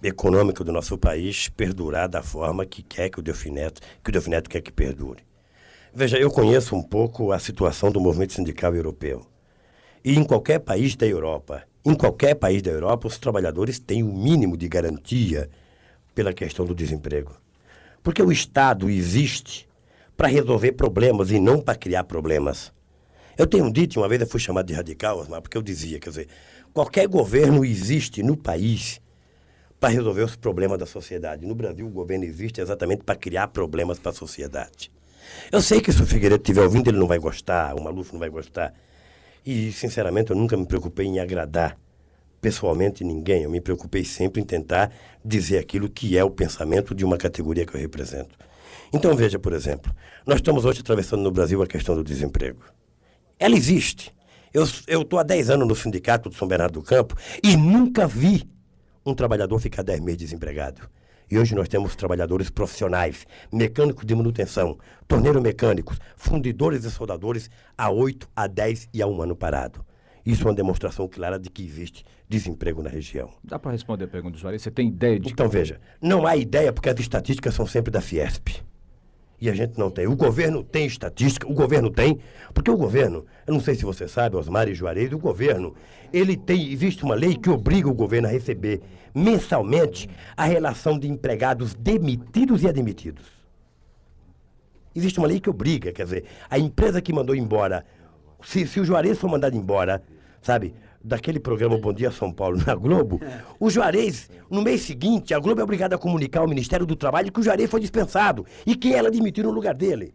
econômica do nosso país perdurar da forma que quer que o Delfim Neto quer que perdure. Veja, eu conheço um pouco a situação do movimento sindical europeu. E em qualquer país da Europa, os trabalhadores têm o mínimo de garantia pela questão do desemprego. Porque o Estado existe para resolver problemas e não para criar problemas. Eu tenho dito, uma vez eu fui chamado de radical, Osmar, porque eu dizia, quer dizer, qualquer governo existe no país para resolver os problemas da sociedade. No Brasil, o governo existe exatamente para criar problemas para a sociedade. Eu sei que se o Figueiredo estiver ouvindo, ele não vai gostar, o Maluf não vai gostar. E, sinceramente, eu nunca me preocupei em agradar pessoalmente ninguém. Eu me preocupei sempre em tentar dizer aquilo que é o pensamento de uma categoria que eu represento. Então, veja, por exemplo, nós estamos hoje atravessando no Brasil a questão do desemprego. Ela existe. Eu estou há 10 anos no sindicato de São Bernardo do Campo e nunca vi um trabalhador ficar 10 meses desempregado. E hoje nós temos trabalhadores profissionais, mecânicos de manutenção, torneiro-mecânicos, fundidores e soldadores há 8, a 10 e há 1 ano parado. Isso é uma demonstração clara de que existe desemprego na região. Dá para responder a pergunta do Juarez? Você tem ideia de... Então, veja, não há ideia porque as estatísticas são sempre da Fiesp. E a gente não tem. O governo tem estatística, porque o governo, eu não sei se você sabe, Osmar e Juarez, o governo, existe uma lei que obriga o governo a receber mensalmente a relação de empregados demitidos e admitidos. Existe uma lei que obriga, quer dizer, a empresa que mandou embora, se o Juarez for mandado embora, sabe, daquele programa Bom Dia São Paulo na Globo, o Juarez, no mês seguinte, a Globo é obrigada a comunicar ao Ministério do Trabalho que o Juarez foi dispensado e que ela admitiu no lugar dele.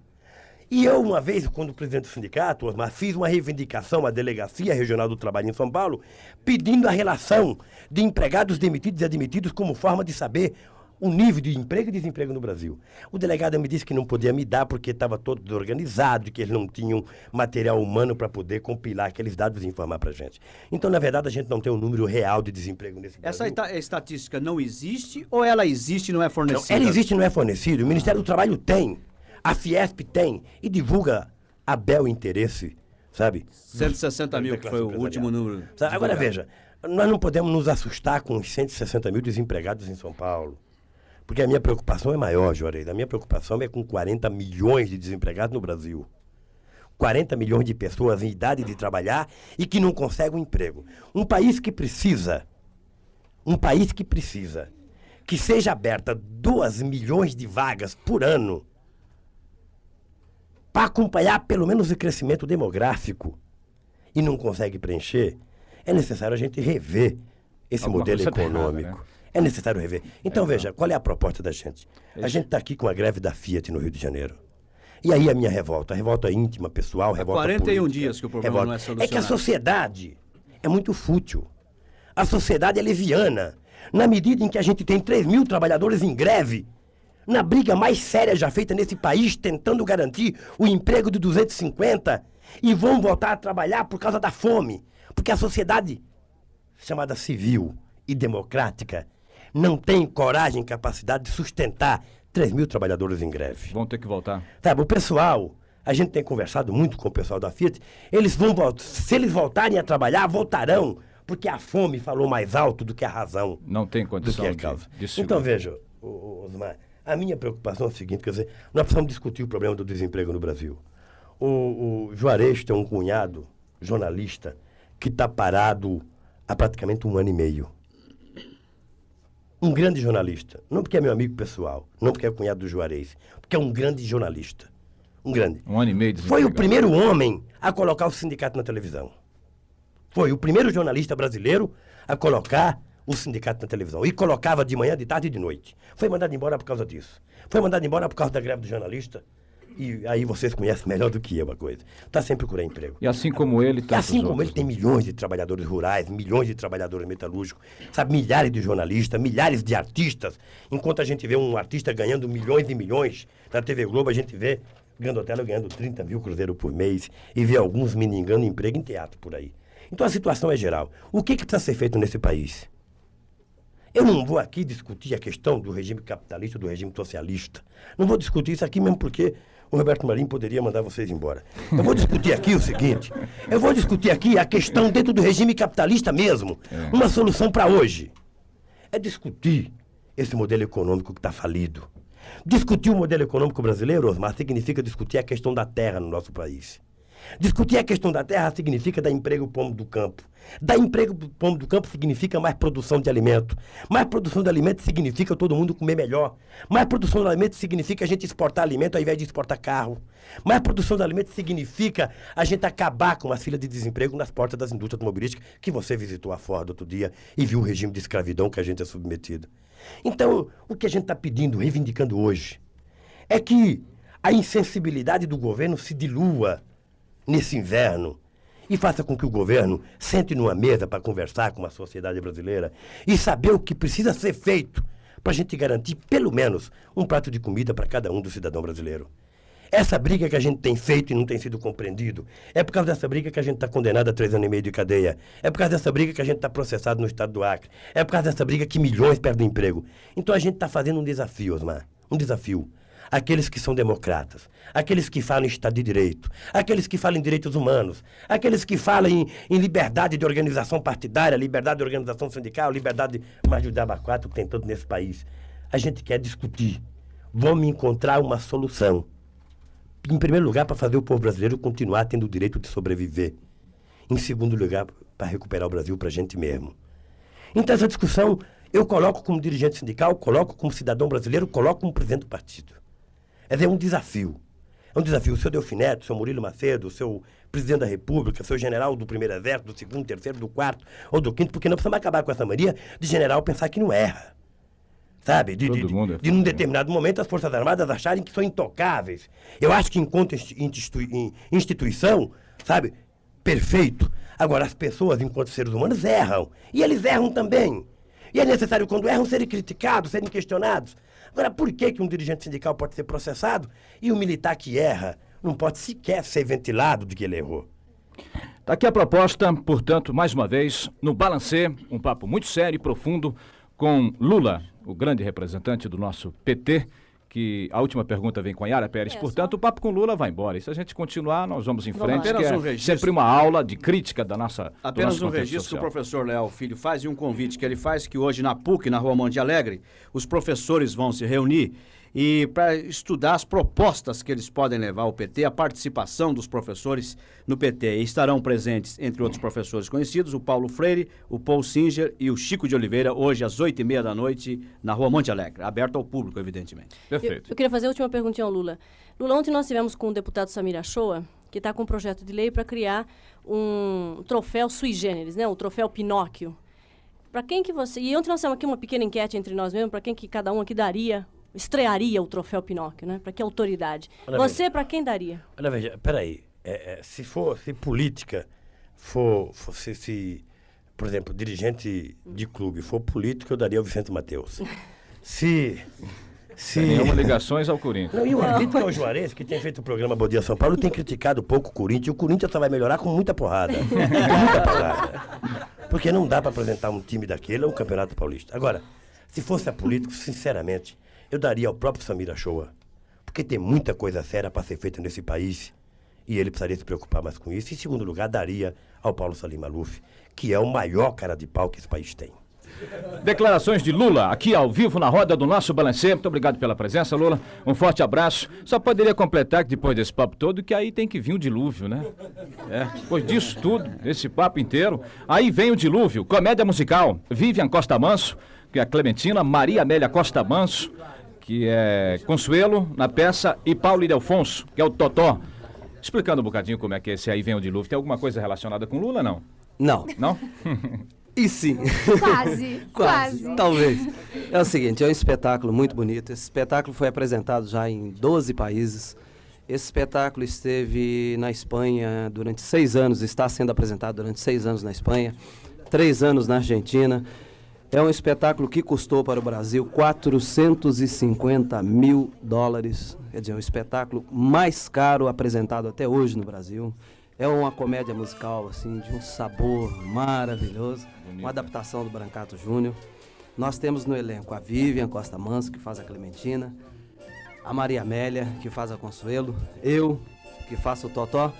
E eu, uma vez, quando presidente do sindicato, Osmar, fiz uma reivindicação à Delegacia Regional do Trabalho em São Paulo, pedindo a relação de empregados demitidos e admitidos como forma de saber o nível de emprego e desemprego no Brasil. O delegado me disse que não podia me dar porque estava todo desorganizado, que eles não tinham material humano para poder compilar aqueles dados e informar para a gente. Então, na verdade, a gente não tem um número real de desemprego nesse Brasil. Essa estatística não existe ou ela existe e não é fornecida? Não, ela existe e não é fornecida. O Ministério do Trabalho tem, a Fiesp tem e divulga a bel interesse, sabe? 160 mil, que foi o último número. Agora, veja, nós não podemos nos assustar com os 160 mil desempregados em São Paulo. Porque a minha preocupação é maior, Juarez. A minha preocupação é com 40 milhões de desempregados no Brasil. 40 milhões de pessoas em idade de trabalhar e que não conseguem um emprego. Um país que precisa que seja aberta 2 milhões de vagas por ano para acompanhar pelo menos o crescimento demográfico e não consegue preencher, é necessário a gente rever esse modelo econômico. Errada, né? É necessário rever. Então, veja, qual é a proposta da gente? A gente está aqui com a greve da Fiat no Rio de Janeiro. E aí a minha revolta íntima, pessoal, revolta 41 política, dias que o problema não é solucionado. É que a sociedade é muito fútil. A sociedade é leviana. Na medida em que a gente tem 3 mil trabalhadores em greve, na briga mais séria já feita nesse país, tentando garantir o emprego de 250, e vão voltar a trabalhar por causa da fome. Porque a sociedade, chamada civil e democrática, não tem coragem e capacidade de sustentar 3 mil trabalhadores em greve. Vão ter que voltar. Sabe, o pessoal, a gente tem conversado muito com o pessoal da Fiat, eles vão voltar, se eles voltarem a trabalhar, voltarão porque a fome falou mais alto do que a razão. Não tem Do condição que a de causa. segurar. Então, veja, Osmar, a minha preocupação é a seguinte, quer dizer, nós precisamos discutir o problema do desemprego no Brasil. O Juarez tem um cunhado, jornalista, que está parado há praticamente 1 ano e meio. Um grande jornalista, não porque é meu amigo pessoal, não porque é cunhado do Juarez, porque é um grande jornalista. Um grande. 1 ano e meio Foi o desempregado. primeiro homem a colocar o sindicato na televisão. Foi o primeiro jornalista brasileiro a colocar o sindicato na televisão. E colocava de manhã, de tarde e de noite. Foi mandado embora por causa disso. Foi mandado embora por causa da greve do jornalista. E aí vocês conhecem melhor do que eu a coisa. Está sem procurar emprego. E assim como ele, E tantos assim como outros. ele, tem milhões de trabalhadores rurais, milhões de trabalhadores metalúrgicos, sabe, milhares de jornalistas, milhares de artistas. Enquanto a gente vê um artista ganhando milhões e milhões, na TV Globo a gente vê Gandotelo ganhando 30 mil cruzeiros por mês e vê alguns mendigando emprego em teatro por aí. Então a situação é geral. O que precisa ser feito nesse país? Eu não vou aqui discutir a questão do regime capitalista, do regime socialista. Não vou discutir isso aqui mesmo porque o Roberto Marinho poderia mandar vocês embora. Eu vou discutir aqui o seguinte, eu vou discutir aqui a questão dentro do regime capitalista mesmo, uma solução para hoje. É discutir esse modelo econômico que está falido. Discutir o modelo econômico brasileiro, Osmar, significa discutir a questão da terra no nosso país. Discutir a questão da terra significa dar emprego para o homem do campo. Dar emprego para o homem do campo significa mais produção de alimento. Mais produção de alimento significa todo mundo comer melhor. Mais produção de alimento significa a gente exportar alimento ao invés de exportar carro. Mais produção de alimento significa a gente acabar com as filas de desemprego nas portas das indústrias automobilísticas, que você visitou a Ford outro dia e viu o regime de escravidão que a gente é submetido. Então, o que a gente está pedindo, reivindicando hoje, é que a insensibilidade do governo se dilua nesse inverno e faça com que o governo sente numa mesa para conversar com a sociedade brasileira e saber o que precisa ser feito para a gente garantir pelo menos um prato de comida para cada um do cidadão brasileiro. Essa briga que a gente tem feito e não tem sido compreendido, é por causa dessa briga que a gente está condenado a 3 anos e meio de cadeia. É por causa dessa briga que a gente está processado no estado do Acre. É por causa dessa briga que milhões perdem emprego. Então a gente está fazendo um desafio, Osmar. Um desafio. Aqueles que são democratas, aqueles que falam em Estado de Direito, aqueles que falam em direitos humanos, aqueles que falam em liberdade de organização partidária, liberdade de organização sindical, liberdade mais de abacuato que tem todo nesse país. A gente quer discutir. Vamos encontrar uma solução. Em primeiro lugar, para fazer o povo brasileiro continuar tendo o direito de sobreviver. Em segundo lugar, para recuperar o Brasil para a gente mesmo. Então, essa discussão eu coloco como dirigente sindical, coloco como cidadão brasileiro, coloco como presidente do partido. É um desafio. É um desafio. O seu Delfim Neto, o seu Murilo Macedo, o seu presidente da República, o seu general do primeiro exército, do segundo, terceiro, do quarto ou do quinto, porque não precisamos acabar com essa mania de general pensar que não erra. Sabe? De num determinado momento as Forças Armadas acharem que são intocáveis. Eu acho que enquanto instituição, sabe? Perfeito. Agora, as pessoas, enquanto seres humanos, erram. E eles erram também. E é necessário, quando erram, serem criticados, serem questionados. Agora, por que um dirigente sindical pode ser processado e um militar que erra não pode sequer ser ventilado de que ele errou? Tá aqui a proposta, portanto, mais uma vez, no Balancê, um papo muito sério e profundo com Lula, o grande representante do nosso PT, que a última pergunta vem com a Yara Pérez. Portanto, o papo com Lula vai embora. E se a gente continuar, nós vamos em frente, que é sempre uma aula de crítica da nossa Apenas um registro que o professor Léo Filho faz e um convite que ele faz, que hoje na PUC, na Rua Monte Alegre, os professores vão se reunir e para estudar as propostas que eles podem levar ao PT, a participação dos professores no PT. E estarão presentes, entre outros professores conhecidos, o Paulo Freire, o Paul Singer e o Chico de Oliveira, hoje às 8h30 da noite, na Rua Monte Alegre, aberto ao público, evidentemente. Perfeito. Eu queria fazer a última perguntinha ao Lula. Lula, ontem nós tivemos com o deputado Samir Achoa, que está com um projeto de lei para criar um troféu sui generis, né? Um troféu Pinóquio. Para quem que você... E ontem nós temos aqui uma pequena enquete entre nós mesmos, para quem que cada um aqui estrearia o troféu Pinóquio, né? Para que autoridade? Olha, você, para quem daria? Olha, veja, peraí. Se política se, por exemplo, dirigente de clube for político, eu daria ao Vicente Mateus. Se nenhuma ligações ao Corinthians. Não, e o crítico ao Juarez, que tem feito o programa Bom Dia São Paulo, tem criticado pouco o Corinthians. E o Corinthians só vai melhorar com muita porrada. Com muita porrada. Porque não dá para apresentar um time daquele a um campeonato paulista. Agora, se fosse a político, sinceramente, eu daria ao próprio Samir Achoa. Porque tem muita coisa séria para ser feita nesse país. E ele precisaria se preocupar mais com isso. E, em segundo lugar, daria ao Paulo Salim Maluf, que é o maior cara de pau que esse país tem. Declarações de Lula, aqui ao vivo na roda do nosso Balancê. Muito obrigado pela presença, Lula. Um forte abraço. Só poderia completar que depois desse papo todo, que aí tem que vir o dilúvio, né? Depois disso tudo, esse papo inteiro, aí vem o dilúvio. Comédia musical, Vivian Costa Manso, que é a Clementina, Maria Amélia Costa Manso, que é Consuelo na peça, e Paulo Ildefonso, que é o Totó. Explicando um bocadinho como é que esse aí vem o dilúvio. Tem alguma coisa relacionada com Lula, não? Não. Não? E sim. Quase. Talvez. É o seguinte, é um espetáculo muito bonito. Esse espetáculo foi apresentado já em 12 países. Esse espetáculo esteve na Espanha durante 6 anos, está sendo apresentado durante 6 anos na Espanha, 3 anos na Argentina. É um espetáculo que custou para o Brasil $450 mil. Quer dizer, é o espetáculo mais caro apresentado até hoje no Brasil. É uma comédia musical, assim, de um sabor maravilhoso. Bonito. Uma adaptação do Brancato Júnior. Nós temos no elenco a Vivian Costa Manso, que faz a Clementina, a Maria Amélia, que faz a Consuelo, eu, que faço o Totó,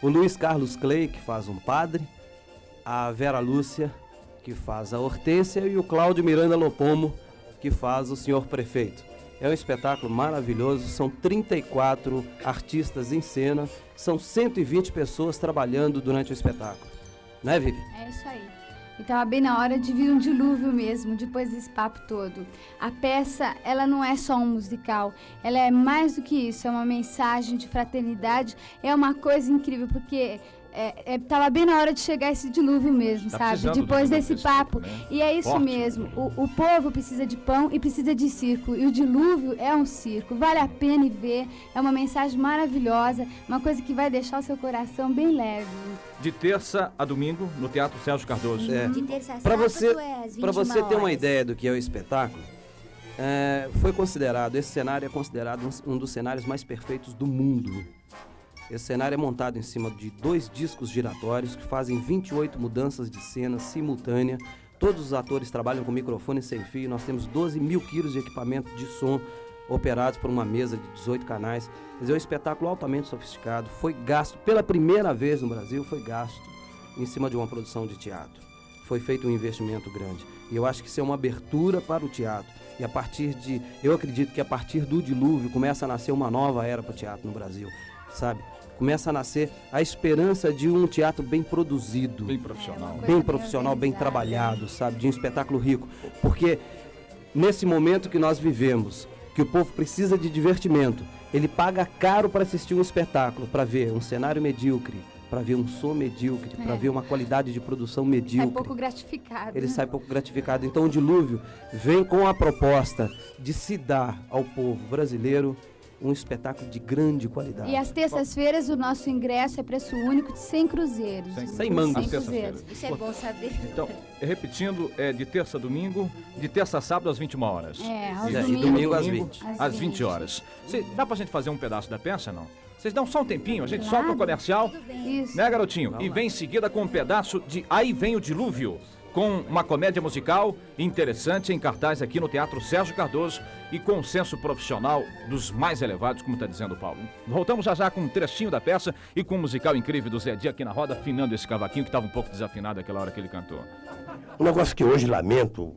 o Luiz Carlos Clay, que faz um padre, a Vera Lúcia, que faz a Hortência, e o Cláudio Miranda Lopomo, que faz o senhor prefeito. É um espetáculo maravilhoso, são 34 artistas em cena, são 120 pessoas trabalhando durante o espetáculo. Não é, Vivi? É isso aí. E tava bem na hora de vir um dilúvio mesmo, depois desse papo todo. A peça, ela não é só um musical, ela é mais do que isso, é uma mensagem de fraternidade, é uma coisa incrível, porque... tava bem na hora de chegar esse dilúvio mesmo, sabe? Depois desse papo. Tipo, né? E é isso mesmo. O povo precisa de pão e precisa de circo. E o dilúvio é um circo. Vale a pena ir ver. É uma mensagem maravilhosa. Uma coisa que vai deixar o seu coração bem leve. De terça a domingo, no Teatro Sérgio Cardoso. De terça a Para sábado Para você ter uma ideia do que é o espetáculo, foi considerado, esse cenário é considerado um dos cenários mais perfeitos do mundo. Esse cenário é montado em cima de 2 discos giratórios que fazem 28 mudanças de cena simultânea. Todos os atores trabalham com microfone sem fio. Nós temos 12 mil quilos de equipamento de som operados por uma mesa de 18 canais. Quer dizer, é um espetáculo altamente sofisticado. Foi gasto, pela primeira vez no Brasil, foi gasto em cima de uma produção de teatro. Foi feito um investimento grande. E eu acho que isso é uma abertura para o teatro. E a partir de... Eu acredito que a partir do dilúvio começa a nascer uma nova era para o teatro no Brasil, sabe? Começa a nascer a esperança de um teatro bem produzido. Bem profissional. Bem profissional, bem trabalhado, sabe? De um espetáculo rico. Porque nesse momento que nós vivemos, que o povo precisa de divertimento, ele paga caro para assistir um espetáculo, para ver um cenário medíocre, para ver um som medíocre, para ver uma qualidade de produção medíocre. Sai pouco gratificado. Ele sai pouco gratificado. Então o dilúvio vem com a proposta de se dar ao povo brasileiro um espetáculo de grande qualidade. E às terças-feiras o nosso ingresso é preço único de 100 cruzeiros. 100 mangos. 100 cruzeiros. Isso é bom saber. Então, repetindo, é de terça a domingo, de terça a sábado às 21 horas. E domingo às 20. Às 20 horas. Dá pra gente fazer um pedaço da peça, não? Vocês dão só um tempinho, a gente solta o comercial, né, garotinho? E vem em seguida com um pedaço de Aí Vem o Dilúvio, com uma comédia musical interessante em cartaz aqui no Teatro Sérgio Cardoso e com um senso profissional dos mais elevados, como está dizendo o Paulo. Voltamos já com um trechinho da peça e com um musical incrível do Zé Dia aqui na roda, afinando esse cavaquinho que estava um pouco desafinado aquela hora que ele cantou. Um negócio que hoje lamento,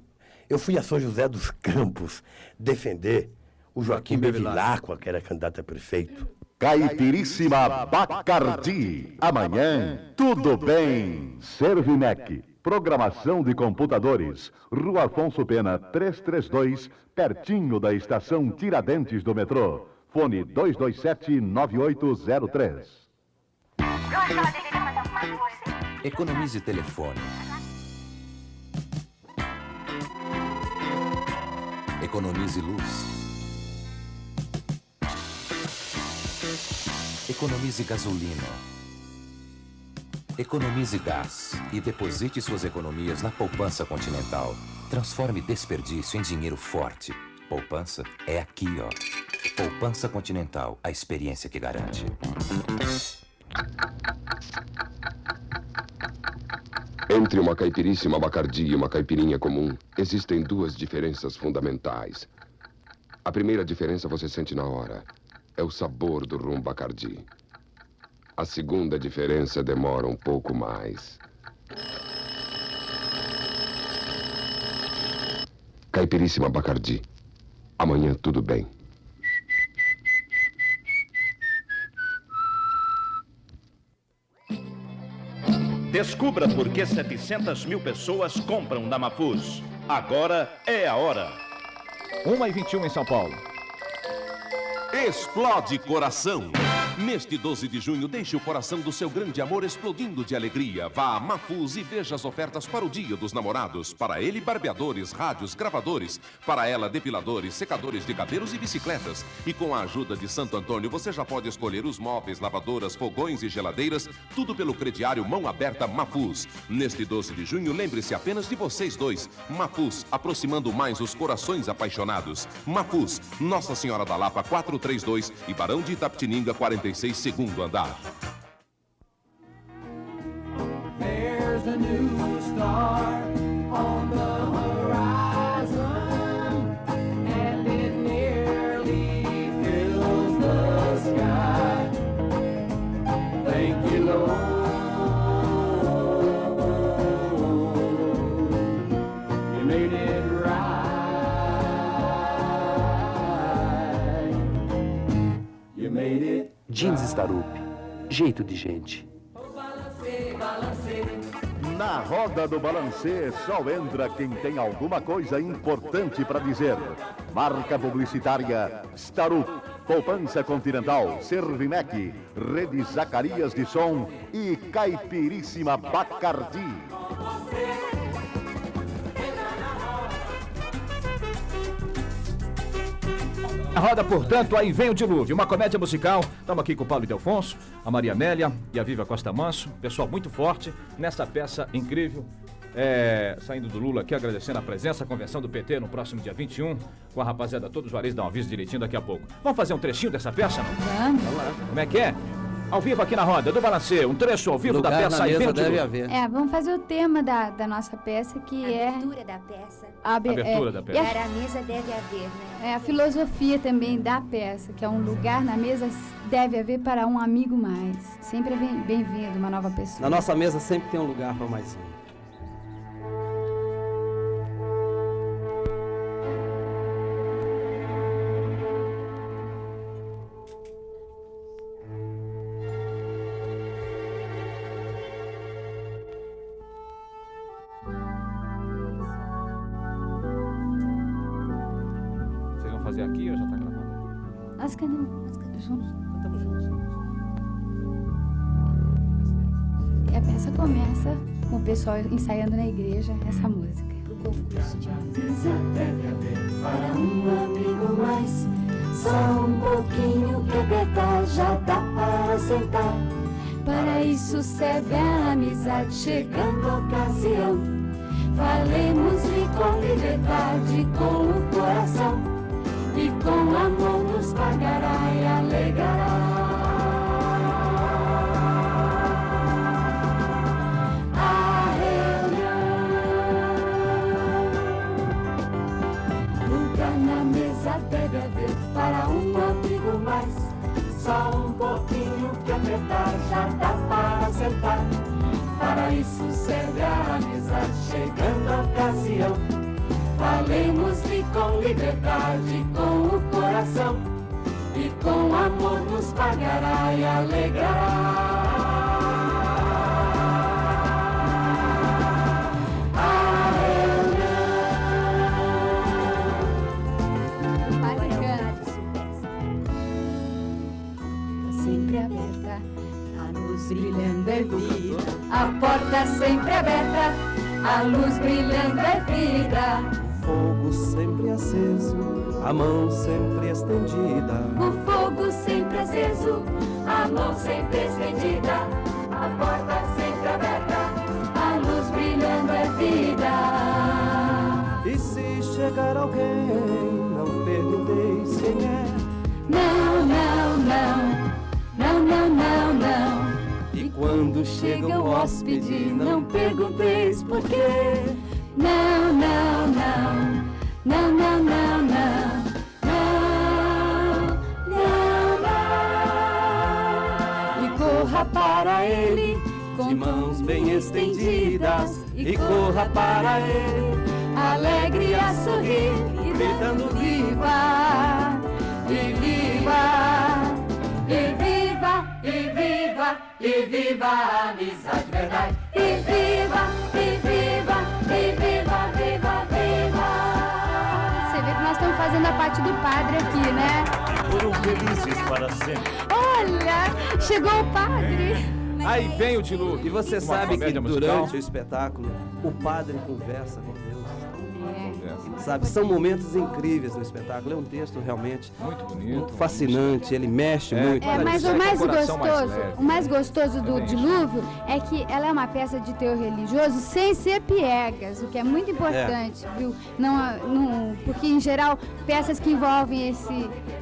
eu fui a São José dos Campos defender o Joaquim Bevilacqua, que era candidato a prefeito. Caipiríssima Bacardi. Amanhã, tudo bem. Servimec. Programação de computadores. Rua Afonso Pena, 332, pertinho da estação Tiradentes do metrô. Fone 227-9803. Economize telefone. Economize luz. Economize gasolina. Economize gás e deposite suas economias na Poupança Continental. Transforme desperdício em dinheiro forte. Poupança é aqui, ó. Poupança Continental, a experiência que garante. Entre uma caipiríssima Bacardi e uma caipirinha comum, existem 2 diferenças fundamentais. A primeira diferença você sente na hora. É o sabor do rum Bacardi. A segunda diferença demora um pouco mais. Caipiríssima Bacardi. Amanhã tudo bem. Descubra por que 700 mil pessoas compram na Mafuz. Agora é a hora. 1h21 em São Paulo. Explode coração. Neste 12 de junho, deixe o coração do seu grande amor explodindo de alegria. Vá a Mafuz e veja as ofertas para o Dia dos Namorados. Para ele, barbeadores, rádios, gravadores. Para ela, depiladores, secadores de cabelos e bicicletas. E com a ajuda de Santo Antônio, você já pode escolher os móveis, lavadoras, fogões e geladeiras. Tudo pelo crediário Mão Aberta Mafuz. Neste 12 de junho, lembre-se apenas de vocês dois. Mafuz, aproximando mais os corações apaixonados. Mafuz, Nossa Senhora da Lapa 432 e Barão de Itapetininga 46, segundo andar. There's a new star on the horizon, and it nearly fills the sky. Thank you, Lord. You made it right. You made it. Jeans Starup, jeito de gente. Na roda do balancê só entra quem tem alguma coisa importante para dizer. Marca publicitária Starup, Poupança Continental, Servimec, Rede Zacarias de Som e Caipiríssima Bacardi. A roda, portanto, aí vem o dilúvio, uma comédia musical. Estamos aqui com o Paulo Ildefonso, a Maria Amélia e a Viva Costa Manso, pessoal muito forte nessa peça incrível. Saindo do Lula aqui, agradecendo a presença, a convenção do PT no próximo dia 21, com a rapaziada todos os Juarez, dá um aviso direitinho daqui a pouco. Vamos fazer um trechinho dessa peça, não? Vamos. Como é que é? Ao vivo aqui na roda do Balancê, um trecho ao vivo Lugar da peça na Aí mesa Vem o deve Dilúvio. haver. Vamos fazer o tema da nossa peça, que é... Abertura da peça. Abertura da peça. Para a mesa deve haver, né? É a filosofia também da peça, que é um lugar na mesa deve haver para um amigo mais. Sempre é bem-vindo uma nova pessoa. Na nossa mesa sempre tem um lugar para mais um. Fazer aqui ou já tá gravando? Nós cantamos juntos. Cantamos juntos. E a peça começa com o pessoal ensaiando na igreja essa música. Pro concurso de deve haver para um amigo mais. Só um pouquinho que apertar já dá para sentar. Para isso serve a amizade, Chegando a ocasião, falemos-lhe com liberdade, com o coração. E com amor nos pagará e alegrará. A reunião, lugar na mesa deve haver para um amigo mais. Só um pouquinho que apertar já dá para sentar. Para isso serve a amizade, chegando a ocasião. Falemos-lhe com liberdade, com o coração. E com amor nos pagará e alegrará. A reunião sempre aberta, a luz brilhando é vida. a porta sempre aberta, a luz brilhando é vida. Fogo sempre aceso, a mão sempre estendida. O fogo sempre aceso, a mão sempre estendida. A porta sempre aberta, a luz brilhando é vida. E se chegar alguém, não pergunteis quem é. Não, não, não, não, não, não, não. E quando chega o hóspede, não pergunteis por quê. Não, não, não, não, não, não, não, não, não, não. E corra para para ele, de mãos bem estendidas, e corra para ele, alegre a sorrir, e gritando viva, e viva, e viva, e viva, e viva a amizade verdade, e viva, e viva, e viva, viva, viva. Você vê que nós estamos fazendo a parte do padre aqui, né? Foram felizes para sempre. Olha, chegou o padre. Aí vem o dilúvio. E você Uma sabe que comédia durante musical. o espetáculo, o padre conversa com Deus. É. Sabe, são momentos incríveis no espetáculo. É um texto realmente muito bonito, muito fascinante. Ele mexe muito. Mas o mais gostoso do Dilúvio é que ela é uma peça de teor religioso sem ser piegas, o que é muito importante, viu? Porque em geral peças que envolvem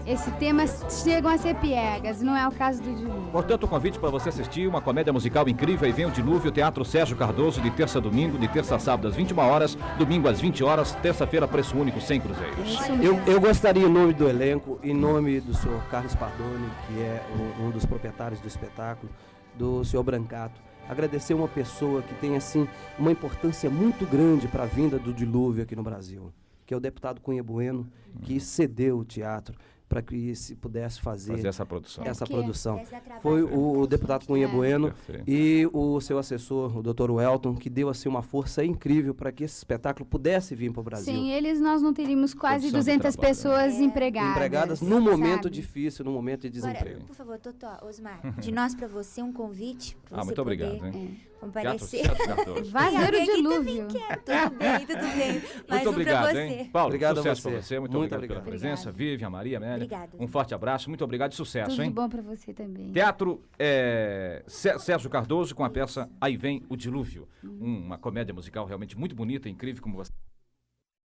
esse tema chegam a ser piegas, não é o caso do Dilúvio. Portanto, o convite para você assistir uma comédia musical incrível. Aí vem o Dilúvio, Teatro Sérgio Cardoso, de terça a domingo, de terça a sábado às 21 horas, domingo às 20 horas, terça-feira preço único, 100 cruzeiros. Eu gostaria, em nome do elenco, em nome do senhor Carlos Pardoni, que é um dos proprietários do espetáculo, do senhor Brancato, agradecer uma pessoa que tem assim uma importância muito grande para a vinda do Dilúvio aqui no Brasil, que é o deputado Cunha Bueno, que cedeu o teatro para que se pudesse fazer essa produção. Foi o deputado Cunha Bueno e o seu assessor, o Dr. Welton, que deu assim uma força incrível para que esse espetáculo pudesse vir para o Brasil. Sem eles, nós não teríamos quase 200 pessoas empregadas. Num momento difícil, num momento de desemprego. Agora, por favor, Totó, Osmar, de nós para você um convite. Pra você muito poder, obrigado, hein? Comparecer. Vai ver o Dilúvio. Tudo bem. Mais muito obrigado, pra você. hein? Paulo, obrigado sucesso a você. para você. Muito obrigado pela presença. Vivian, Maria, Amélia. Obrigada. Um forte abraço, muito obrigado e sucesso, Tudo hein? de bom para você também. Teatro Sérgio Cardoso com a peça Aí Vem o Dilúvio. Uma comédia musical realmente muito bonita, incrível, como você...